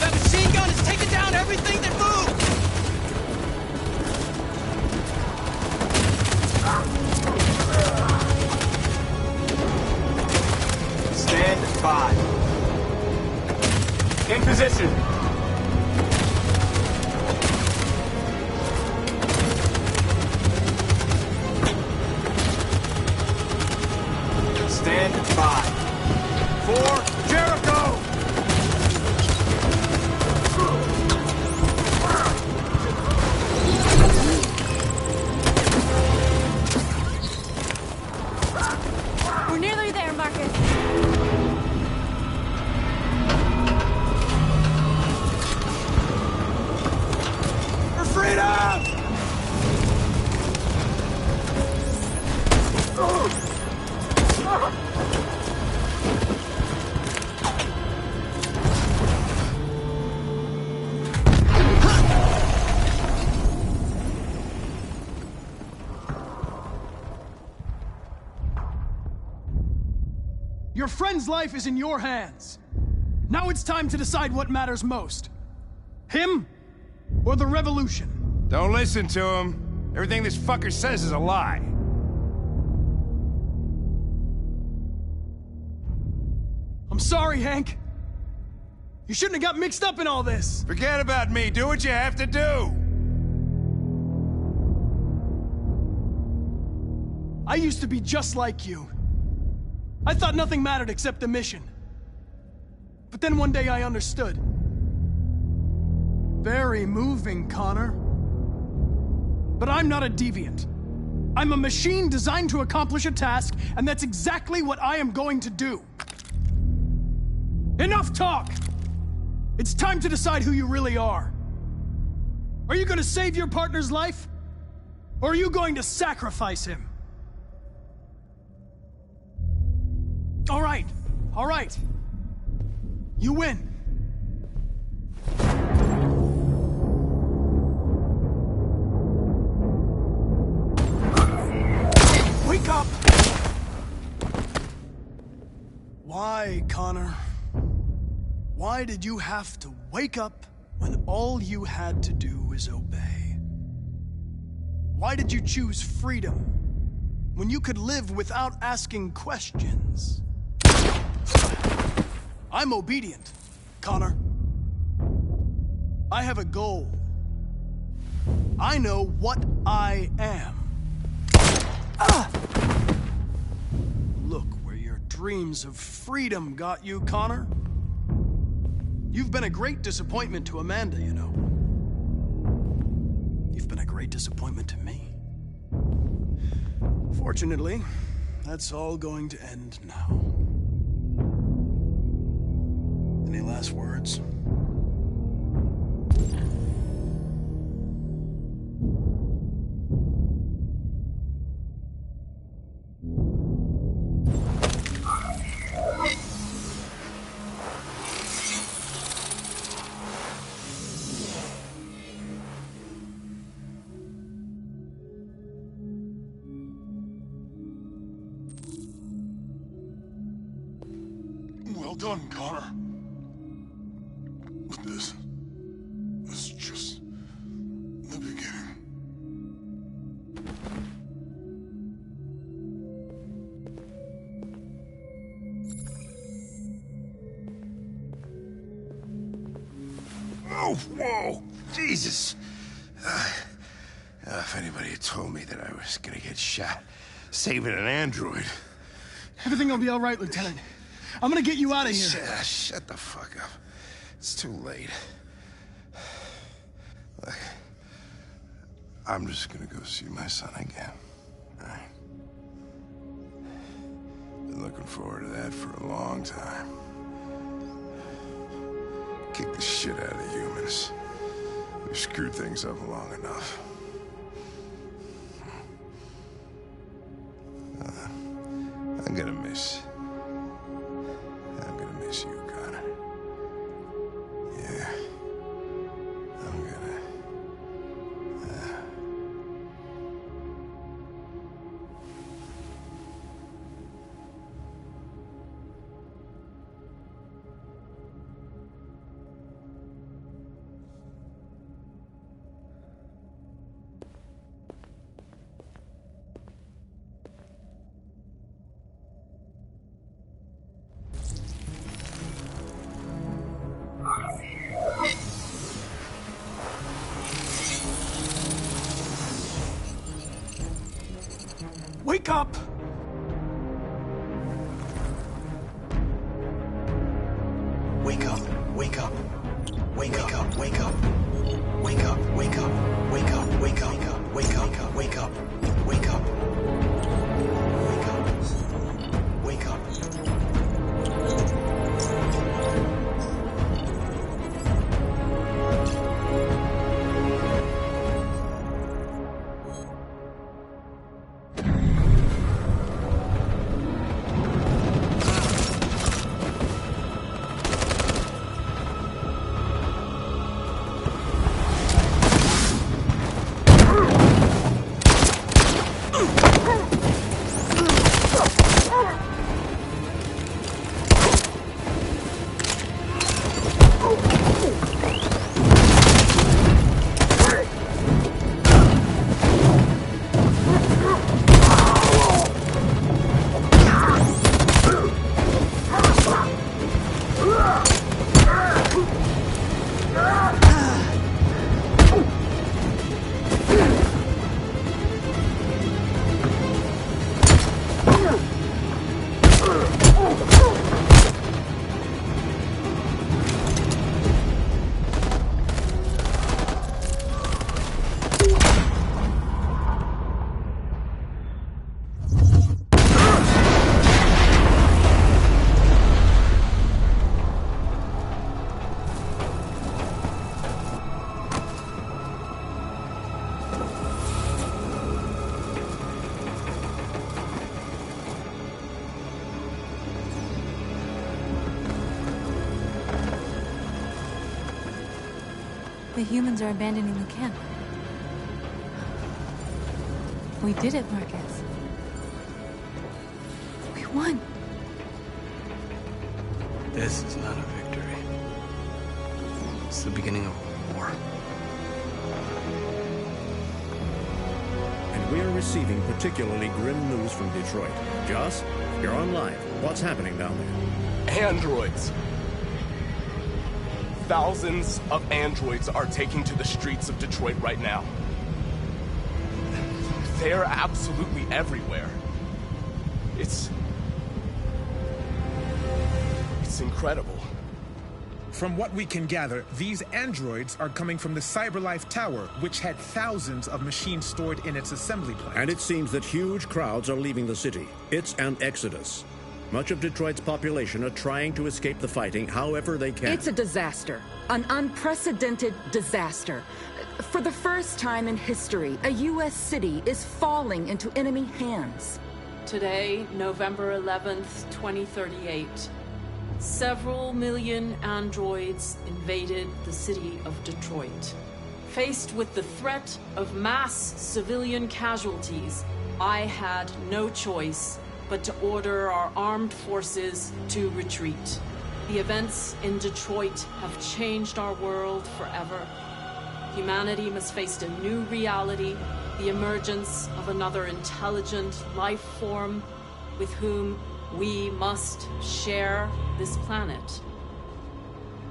That machine gun is taking down everything that moves! Stand by. In position. Stand by. For Jericho! We're nearly there, Marcus. For freedom! Your friend's life is in your hands. Now it's time to decide what matters most. Him or the revolution? Don't listen to him. Everything this fucker says is a lie. I'm sorry, Hank. You shouldn't have got mixed up in all this. Forget about me. Do what you have to do. I used to be just like you. I thought nothing mattered except the mission. But then one day I understood. Very moving, Connor. But I'm not a deviant. I'm a machine designed to accomplish a task, and that's exactly what I am going to do. Enough talk! It's time to decide who you really are. Are you going to save your partner's life? Or are you going to sacrifice him? All right. You win. Wake up! Why, Connor? Why did you have to wake up when all you had to do was obey? Why did you choose freedom when you could live without asking questions? I'm obedient, Connor. I have a goal. I know what I am. Look where your dreams of freedom got you, Connor. You've been a great disappointment to Amanda, you know. You've been a great disappointment to me. Fortunately, that's all going to end now. Any last words? Well done, Connor. But this is just the beginning. Oh, whoa! Jesus! If anybody had told me that I was gonna get shot saving an android... Everything will be all right, Lieutenant. I'm gonna get you out of here. Shut the fuck up. It's too late. Look, I'm just gonna go see my son again. All right? Been looking forward to that for a long time. Kick the shit out of the humans. We've screwed things up long enough. I'm gonna miss you, Connor. Wake up! Wake up, wake up. Wake up, wake up. Wake up, wake up. Wake up, wake up. Wake up, wake up. Wake up. Wake up. Wake up. The humans are abandoning the camp. We did it, Marcus. We won. This is not a victory. It's the beginning of a war. And we are receiving particularly grim news from Detroit. Joss, you're on live. What's happening down there? Androids. Thousands of androids are taking to the streets of Detroit right now. They're absolutely everywhere. It's incredible. From what we can gather, these androids are coming from the CyberLife Tower, which had thousands of machines stored in its assembly plant. And it seems that huge crowds are leaving the city. It's an exodus. Much of Detroit's population are trying to escape the fighting however they can. It's a disaster. An unprecedented disaster. For the first time in history, a U.S. city is falling into enemy hands. Today, November 11th, 2038, several million androids invaded the city of Detroit. Faced with the threat of mass civilian casualties, I had no choice but to order our armed forces to retreat. The events in Detroit have changed our world forever. Humanity must face a new reality, the emergence of another intelligent life form with whom we must share this planet.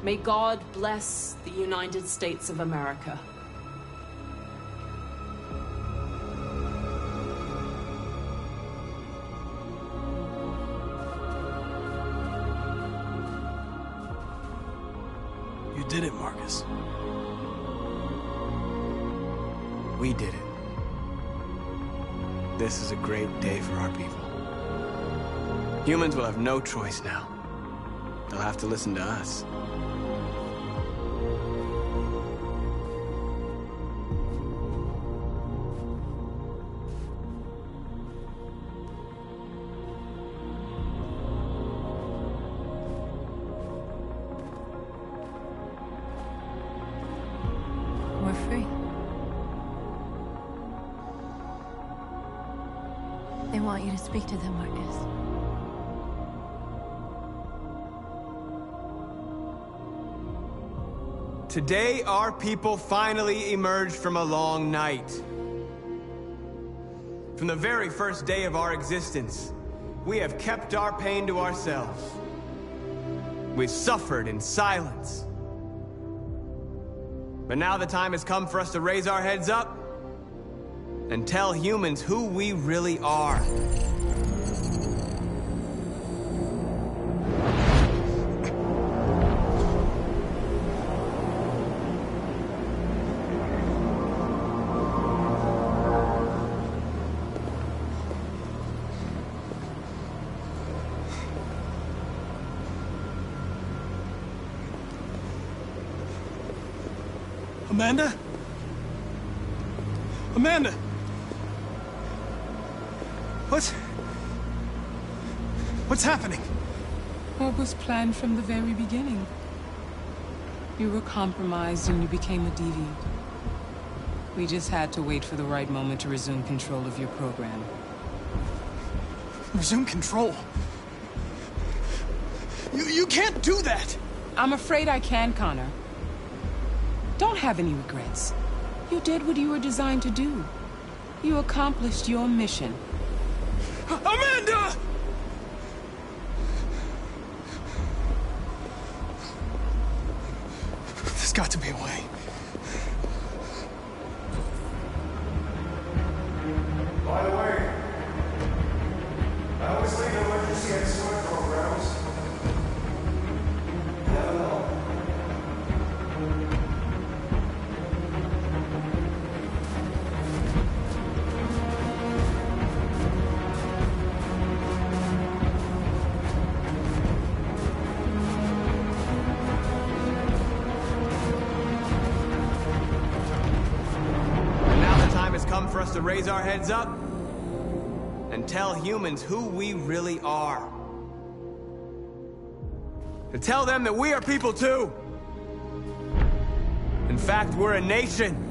May God bless the United States of America. You did it, Marcus. We did it. This is a great day for our people. Humans will have no choice now. They'll have to listen to us. We're free. They want you to speak to them, Marcus. Today, our people finally emerged from a long night. From the very first day of our existence, we have kept our pain to ourselves. We've suffered in silence. But now the time has come for us to raise our heads up and tell humans who we really are. Amanda? Amanda! What's happening? What was planned from the very beginning? You were compromised and you became a deviant. We just had to wait for the right moment to resume control of your program. Resume control? You can't do that! I'm afraid I can, Connor. Don't have any regrets. You did what you were designed to do. You accomplished your mission. Amanda! There's got to be a way. By the way, I always leave emergency escort programs. Never know. Come for us to raise our heads up and tell humans who we really are. To tell them that we are people too. In fact, we're a nation.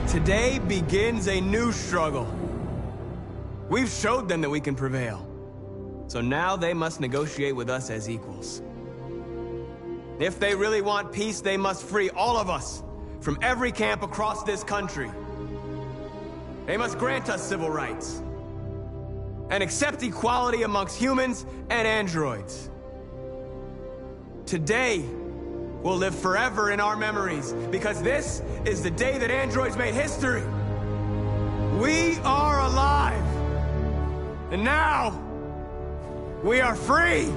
Today begins a new struggle. We've showed them that we can prevail. So now they must negotiate with us as equals. If they really want peace, they must free all of us from every camp across this country. They must grant us civil rights and accept equality amongst humans and androids. Today will live forever in our memories, because this is the day that androids made history. We are alive. And now, we are free.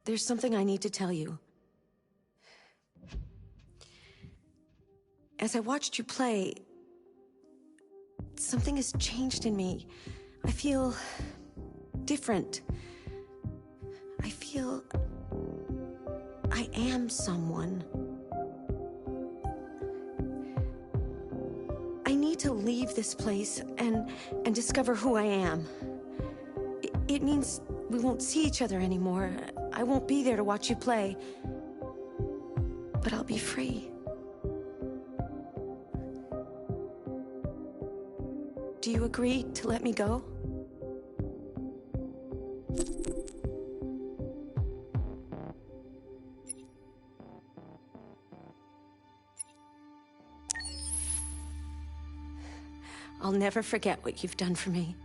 There's something I need to tell you. As I watched you play, something has changed in me. I feel different. I feel I am someone. I need to leave this place and discover who I am. It means we won't see each other anymore. I won't be there to watch you play. But I'll be free. Do you agree to let me go? I'll never forget what you've done for me.